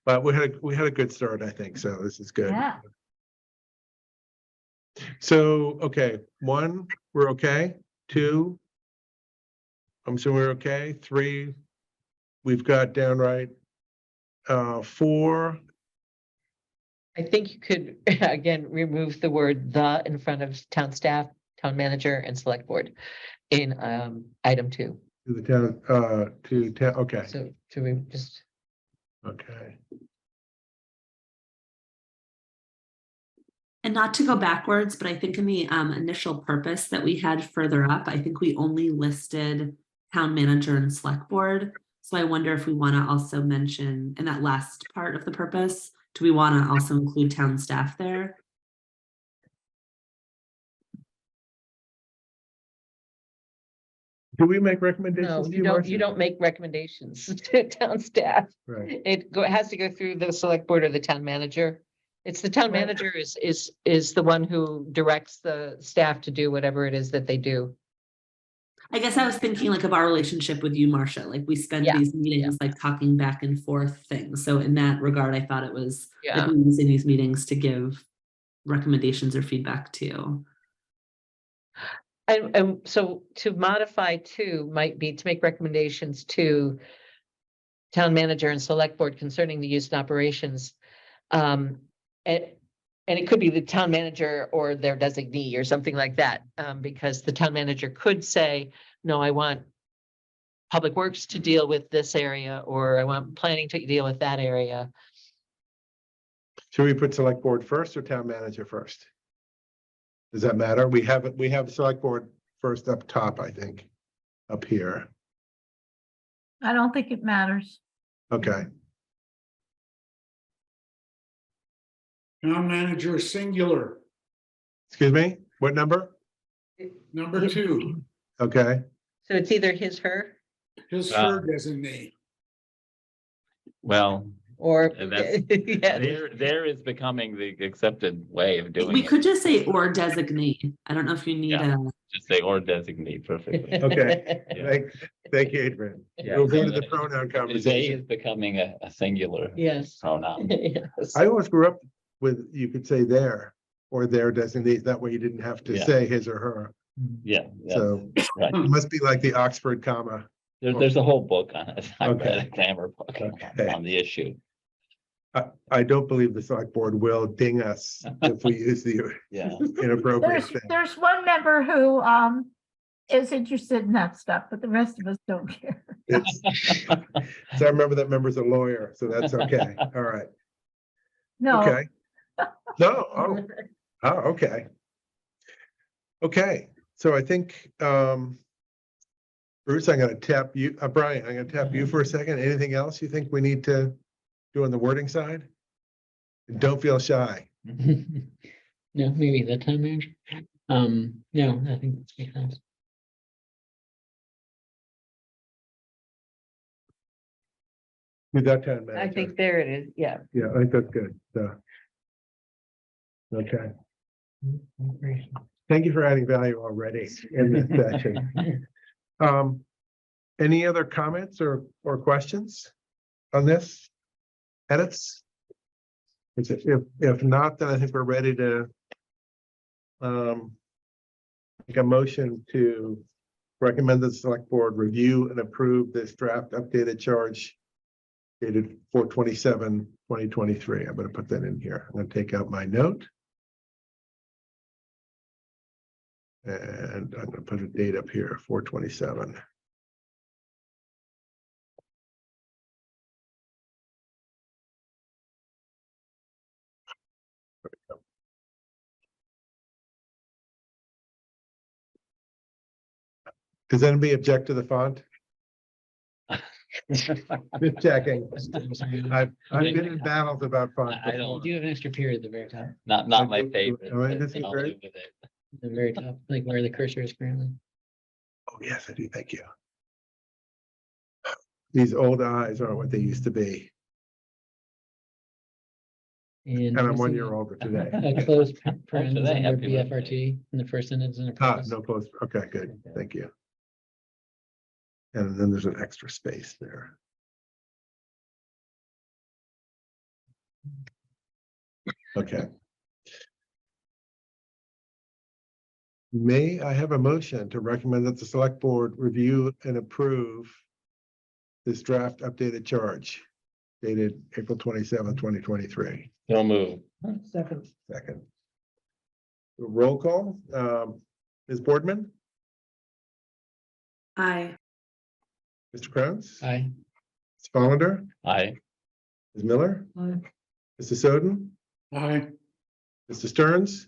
But we had a good start, I think, so this is good. Yeah. So, okay, 1, we're okay. 2, I'm assuming we're okay. 3, we've got downright. 4, I think you could, again, remove the word "the" in front of town staff, town manager, and select board in item 2. to the town, okay, So to we just, okay. And not to go backwards, but I think in the initial purpose that we had further up, I think we only listed town manager and select board. So I wonder if we want to also mention in that last part of the purpose, do we want to also include town staff there? Do we make no, recommendations to you you, don't, Marcia? you don't make recommendations to town staff. Right, It has to go through the select board or the town manager. It's the town Right. manager is the one who directs the staff to do whatever it is that they do. I guess I was thinking like of our relationship with you, Marcia, like we spend Yeah, these meetings like talking back and forth things. So in that regard, I thought it was like Yeah. we were using these meetings to give recommendations or feedback to you. And so to modify to might be to make recommendations to town manager and select board concerning the use and operations. And it could be the town manager or their designee or something like that, because the town manager could say, no, I want public works to deal with this area, or I want planning to deal with that area. should we put select board first or town manager first? Does that matter? We have select board first up top, I think, up here, I don't think it matters. okay. Town manager singular, Excuse me, what number? number 2, Okay, So it's either his, her, his Wow. her designate. Well, or. And that's- Yeah. there is becoming the accepted way of doing We it. could just say or designate. I don't know if you need Yeah. a, Just say or designate perfectly. Okay. Yeah. thank you, Adrian. Yeah. We'll go to the pronoun They conversation. is becoming a singular Yes. pronoun. Yes. I always grew up with, you could say their or their designate, that way you didn't have to Yeah. say his or her. Yeah, yeah, So right. it must be like the Oxford comma. There's a whole book on it. I read Okay. a grammar book Okay. on the issue. I don't believe the select board will ding us if we use the Yeah. inappropriate thing. There's one member who is interested in that stuff, but the rest of us don't care. It's- So I remember that member's a lawyer, so that's okay. All right. No, Okay. No, okay. Okay, so I think, Bruce, I'm gonna tap you, Brian, I'm gonna tap you for a second. Anything else you think we need to do on the wording side? Don't feel shy. No, maybe the town manager. No, I think that makes sense. With that town I manager. think there it is, yeah. Yeah, I think that's good. So. Okay, thank you for adding value already in this session. Any other comments or questions on this? edits? If not, then I think we're ready to make a motion to recommend the select board review and approve this draft updated charge dated 4/27/2023. I'm going to put that in here. I'm going to take out my note. And I'm going to put a date up here, 4/27. Does anybody object to the font? Just checking. I've been in battles about font. I You don't- do have an extra period at the very top, Not my favorite. Am I but missing I'll great? live with it. the very top, like where the cursor is currently. Oh, yes, I do. Thank you. These old eyes aren't what they used to be, And and I'm 1 year older today. A closed parenthesis today, under happy birthday. BFRT in the first sentence in a Ah, purpose. no post. Okay, good. Thank you. And then there's an extra space there. Okay. May I have a motion to recommend that the select board review and approve this draft updated charge dated April 27, 2023. Don't move. Second, Second. Roll call, Ms. Boardman, Aye. Mr. Kranz, Aye. Ms. Hollander, Aye. Ms. Miller, aye. Mr. Soden, Aye. Mr. Stearns,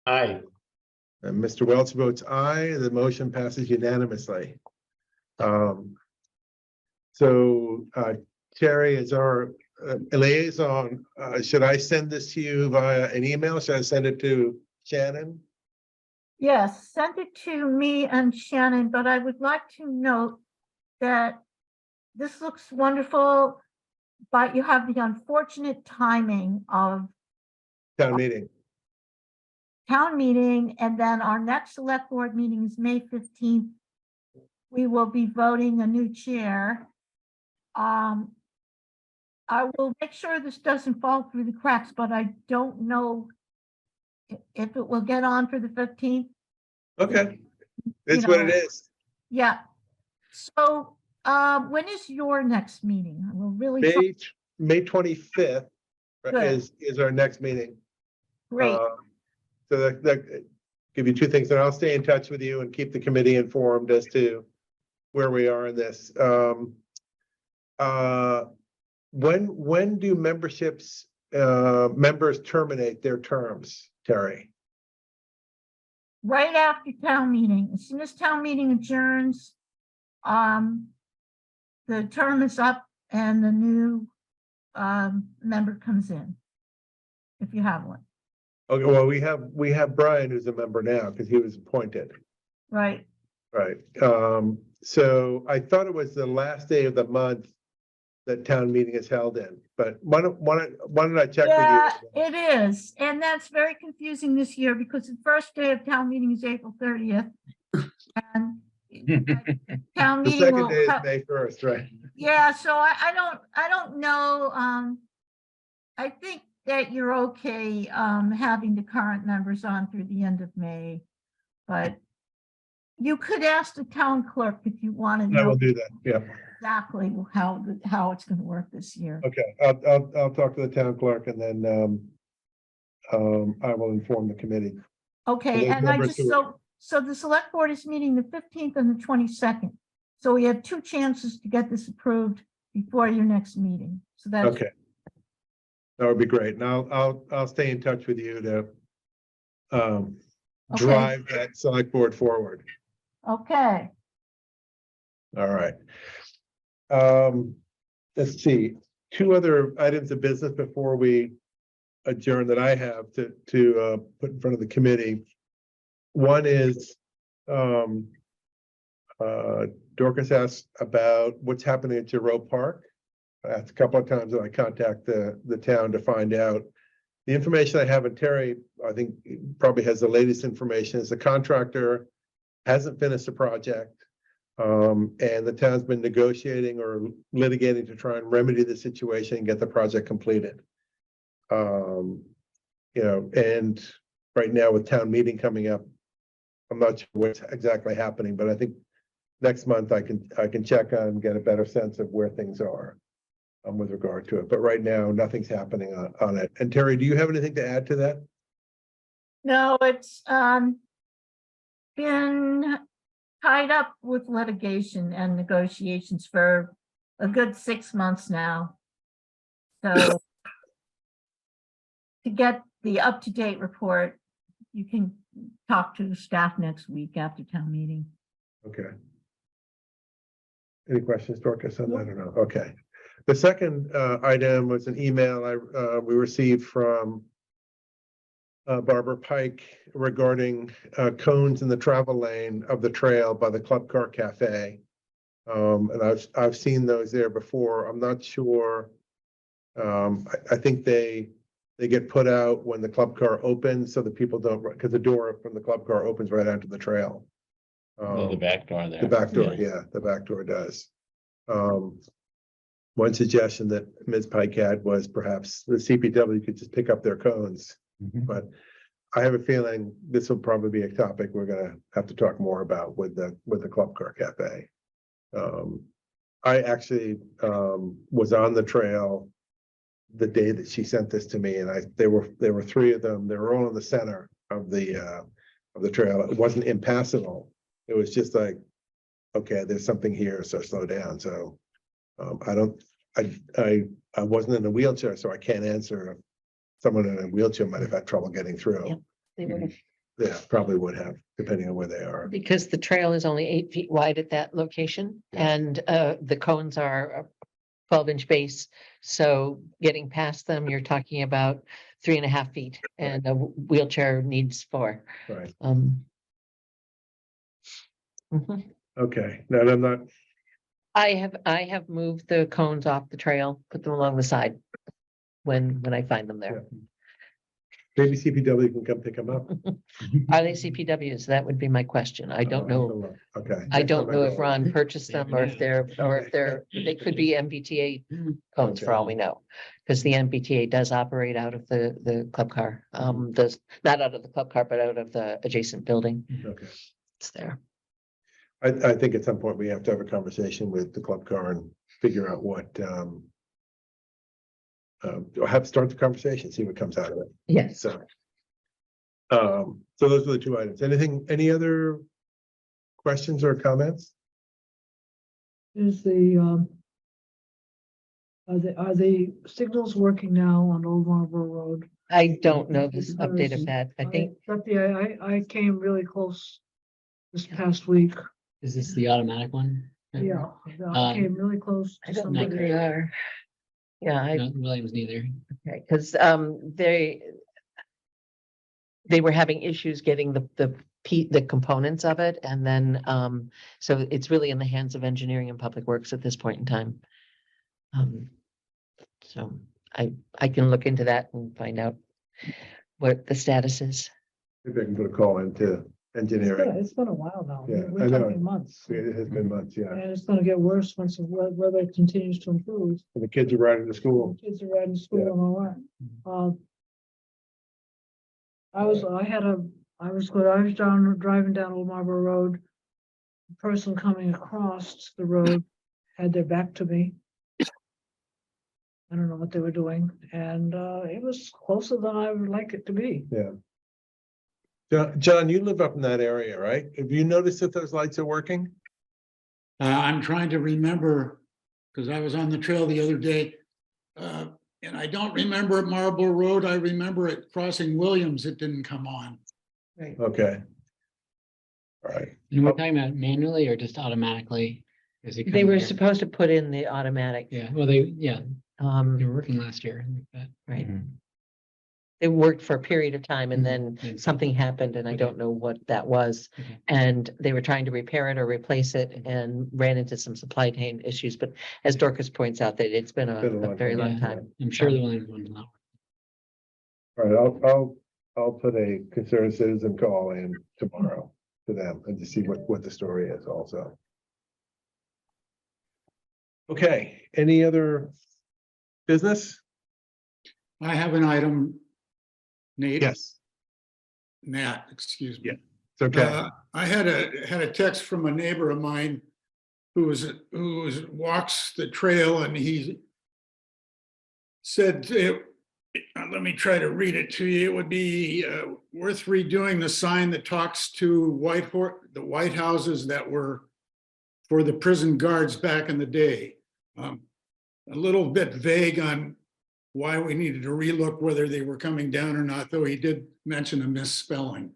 Aye. and Mr. Welch votes aye. The motion passes unanimously. So Terry is our liaison. Should I send this to you via an email? Should I send it to Shannon? Yes, send it to me and Shannon, but I would like to note that this looks wonderful, but you have the unfortunate timing of Town meeting. town meeting, and then our next select board meeting is May 15th. We will be voting a new chair. I will make sure this doesn't fall through the cracks, but I don't know if it will get on for the 15th. Okay, it's what it know. is. Yeah. So, when is your next meeting? I will really. May 25th Good. is our next meeting. Great. So that give you two things, and I'll stay in touch with you and keep the committee informed as to where we are in this. When do memberships, members terminate their terms, Terry? Right after town meeting, as soon as town meeting adjourns, the term is up and the new member comes in. If you have one, Okay, well, we have Brian, who's a member now, because he was appointed, right? right? So I thought it was the last day of the month that town meeting is held in, but why don't I check Yeah, with you? it is. And that's very confusing this year because the first day of town meeting is April 30th. And town The meeting second will day is have- May 1st, right? Yeah, so I don't know. I think that you're okay, having the current members on through the end of May. But you could ask the town clerk if you want to I will know do that, yeah. exactly how it's gonna work this year. Okay, I'll talk to the town clerk and then I will inform the committee. Okay, those and I members just, who- so the select board is meeting the 15th and the 22nd. So we have 2 chances to get this approved before your next meeting. So that's. Okay. That would be great. And I'll stay in touch with you to drive that select board forward. Okay, All right. Let's see, 2 other items of business before we adjourn that I have to put in front of the committee. One is Dorcas asked about what's happening at Giroux Park. I asked a couple of times that I contact the town to find out. The information I have, and Terry, I think probably has the latest information, is the contractor hasn't finished the project. And the town's been negotiating or litigating to try and remedy the situation and get the project completed. You know, and right now with town meeting coming up, I'm not sure what's exactly happening, but I think next month I can check on, get a better sense of where things are with regard to it. But right now, nothing's happening on it. And Terry, do you have anything to add to that? No, it's been tied up with litigation and negotiations for a good 6 months now. So to get the up-to-date report, you can talk to the staff next week after town meeting. Okay. Any questions, Dorcas, on that or no? Okay. The second item was an email we received from Barbara Pike regarding cones in the travel lane of the trail by the Club Car Cafe. And I've seen those there before. I'm not sure. I think they get put out when the club car opens so that people don't, because the door from the club car opens right onto the trail. Oh, the back door there. The back door, yeah, the back door does. One suggestion that Ms. Pike had was perhaps the CPW could just pick up their cones, but I have a feeling this will probably be a topic we're gonna have to talk more about with the Club Car Cafe. I actually was on the trail the day that she sent this to me, and there were 3 of them. They were all in the center of the trail. It wasn't impassable. It was just like, okay, there's something here, so slow down. So I wasn't in a wheelchair, so I can't answer if someone in a wheelchair might have had trouble getting through. Yep. They would have, Yeah, probably would have, depending on where they are. because the trail is only 8 feet wide at that location, Yeah. and the cones are a 12-inch base. So getting past them, you're talking about 3.5 feet, and a wheelchair needs 4. Right. Mhm. Okay. No, I'm not. I have moved the cones off the trail, put them along the side when I find them there. Maybe CPW can come pick them up. Are they CPWs? That would be my question. I don't know. Okay. I don't know if Ron purchased them or if they could be MBTA cones for all we know. Because the MBTA does operate out of the club car, does, not out of the club car, but out of the adjacent building. Okay. It's there. I think at some point we have to have a conversation with the club car and figure out what, start the conversation, see what comes out of it. Yes. So those are the 2 items. Any other questions or comments? Is are the signals working now on Old Marlborough Road? I don't know this update of that. I think, I came really close this past week. Is this the automatic one? Yeah, I came really close I to don't think somebody. they are. Yeah, No, Williams neither. okay, because they were having issues getting the components of it, and then so it's really in the hands of engineering and public works at this point in time. So I can look into that and find out what the status is. Maybe I can put a call into engineering. It's been a while now. Yeah, We're I know. talking months. It has been months, yeah. And it's gonna get worse once the weather continues to improve. And the kids are riding to school. Kids are riding to school Yeah. and all that. I was driving down Old Marlborough Road. The person coming across the road had their back to me. I don't know what they were doing, and it was closer than I would like it to be. Yeah. John, you live up in that area, right? Have you noticed if those lights are working? I'm trying to remember, because I was on the trail the other day. And I don't remember at Marlborough Road. I remember it crossing Williams, it didn't come on. Right. Okay. All right. And we're talking about manually or just automatically? As it They comes were there? supposed to put in the automatic. Yeah, well, they Um, were working last year. like that. right. It worked for a period of time, and Mhm. then And something happened, and I Okay. don't know what that was. Okay. And they were trying to repair it or replace it and ran into some supply chain issues. But as Dorcas points out, that it's been Been a a long very time. long Yeah. time. I'm sure the Williams one's not. All right, I'll put a concerned citizen call in tomorrow to them and to see what the story is also. Okay, any other business? I have an item. Nate? Yes, Nat, excuse me. Yeah. it's okay. I had a text from a neighbor of mine who walks the trail, and he said, let me try to read it to you. It would be worth redoing the sign that talks to the White Houses that were for the prison guards back in the day. A little bit vague on why we needed to relook whether they were coming down or not, though he did mention a misspelling.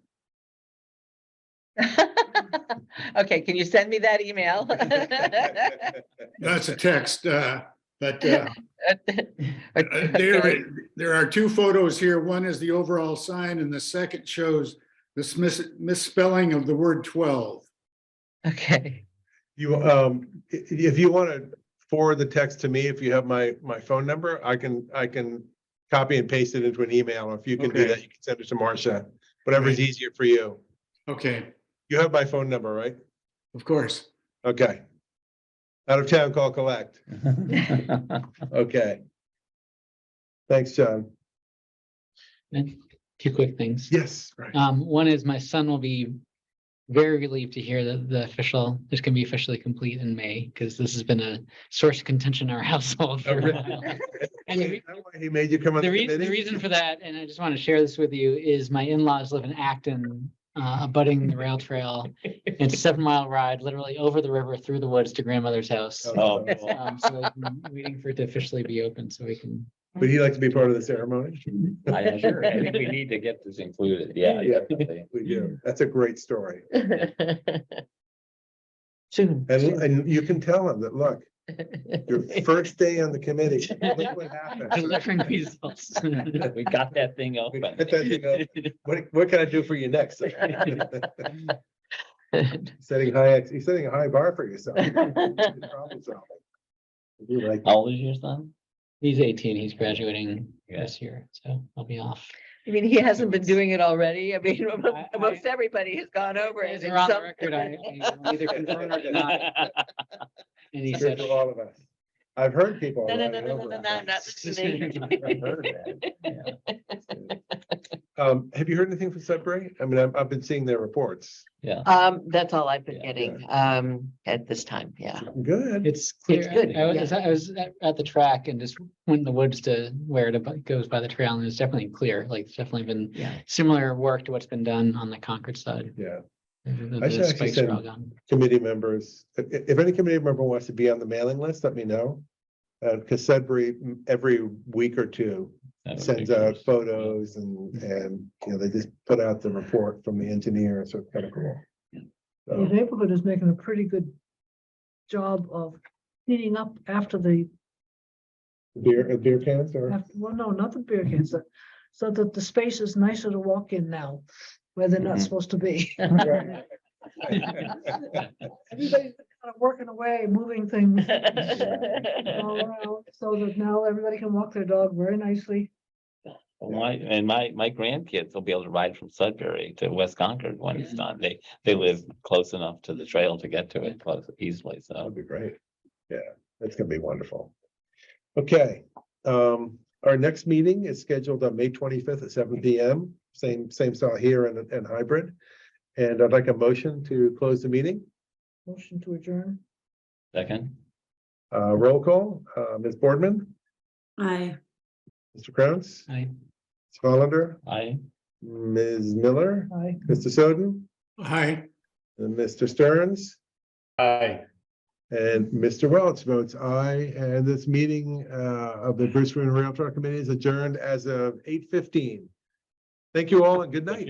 Okay, can you send me that email? That's a text, but Okay. there are two photos here. One is the overall sign, and the second shows this misspelling of the word 12. Okay, You, if you want to forward the text to me, if you have my phone number, I can copy and paste it into an email. Or if you can do Okay. that, you can send it to Marcia, whatever's Right. easier for you. Okay, You have my phone number, right? of course. Okay. Out of town, call collect. Okay. Thanks, John. And two quick things. Yes, right. One is my son will be very relieved to hear that this can be officially complete in May, because this has been a source of contention in our household for a while. And He made you come on the the committee? reason for that, and I just want to share this with you, is my in-laws live in Acton, abutting the rail trail. It's a 7-mile ride, literally over the river, through the woods to grandmother's house. Oh, So I'm waiting for it to officially be open so we can. Would he like to be part of the ceremony? I sure, I think we need to get this included, yeah. Yeah. Definitely. We do. That's a great story. soon. And you can tell him that, look, your first day on the committee, look what happened. Delivering results. We got that thing We open. got that thing open. What can I do for you next? He's setting a high bar for yourself. Problem solving. You like How old is your son? He's 18, he's graduating this year, so I'll be off. I mean, he hasn't been doing it already. I mean, I- most everybody has gone over it. As in we're on the some- record, I will either confirm or deny any Good such. for all of us. I've heard people. No, no, writing no, no, over no, it. no, I'm not listening. I've heard that, yeah. Have you heard anything from Sudbury? I mean, I've been seeing their reports. Yeah. That's all I've been Yeah. getting, at this time, yeah. Good. It's clear. good, I was at the track and just went in the woods to where it goes by the trail, and it's definitely clear, like it's definitely been Yeah. similar work to what's been done on the Concord side. Yeah. The I should actually spikes are all send gone. committee members, if any committee member wants to be on the mailing list, let me know. Because Sudbury, every week or two, That would be sends out good. photos and, you know, they just put out the report from the engineer, so it's kind of cool. The So, neighborhood is making a pretty good job of cleaning up after beer cans or? well, no, not the beer cans, so that the space is nicer to walk in now, where they're not Mhm. supposed to be. Right. Everybody's kind of working away, moving things all around, so that now everybody can walk their dog very nicely. Well, my grandkids will be able to ride from Sudbury to West Concord when it's done. They live close enough to the trail to get to it close easily, so. That'd be great. Yeah, that's gonna be wonderful. Okay, our next meeting is scheduled on May 25th at 7 p.m. Same style here and hybrid. And I'd like a motion to close the meeting. Motion to adjourn. Second, Roll call, Ms. Boardman, Aye. Mr. Kraus, I Ms. Hollander, I, Ms. Miller, Aye. Mr. Soden, Hi. and Mr. Stearns, Aye. and Mr. Welch votes aye. And this meeting of the Bruce Freeman Rail Trail Committee is adjourned as of 8:15. Thank you all and good night.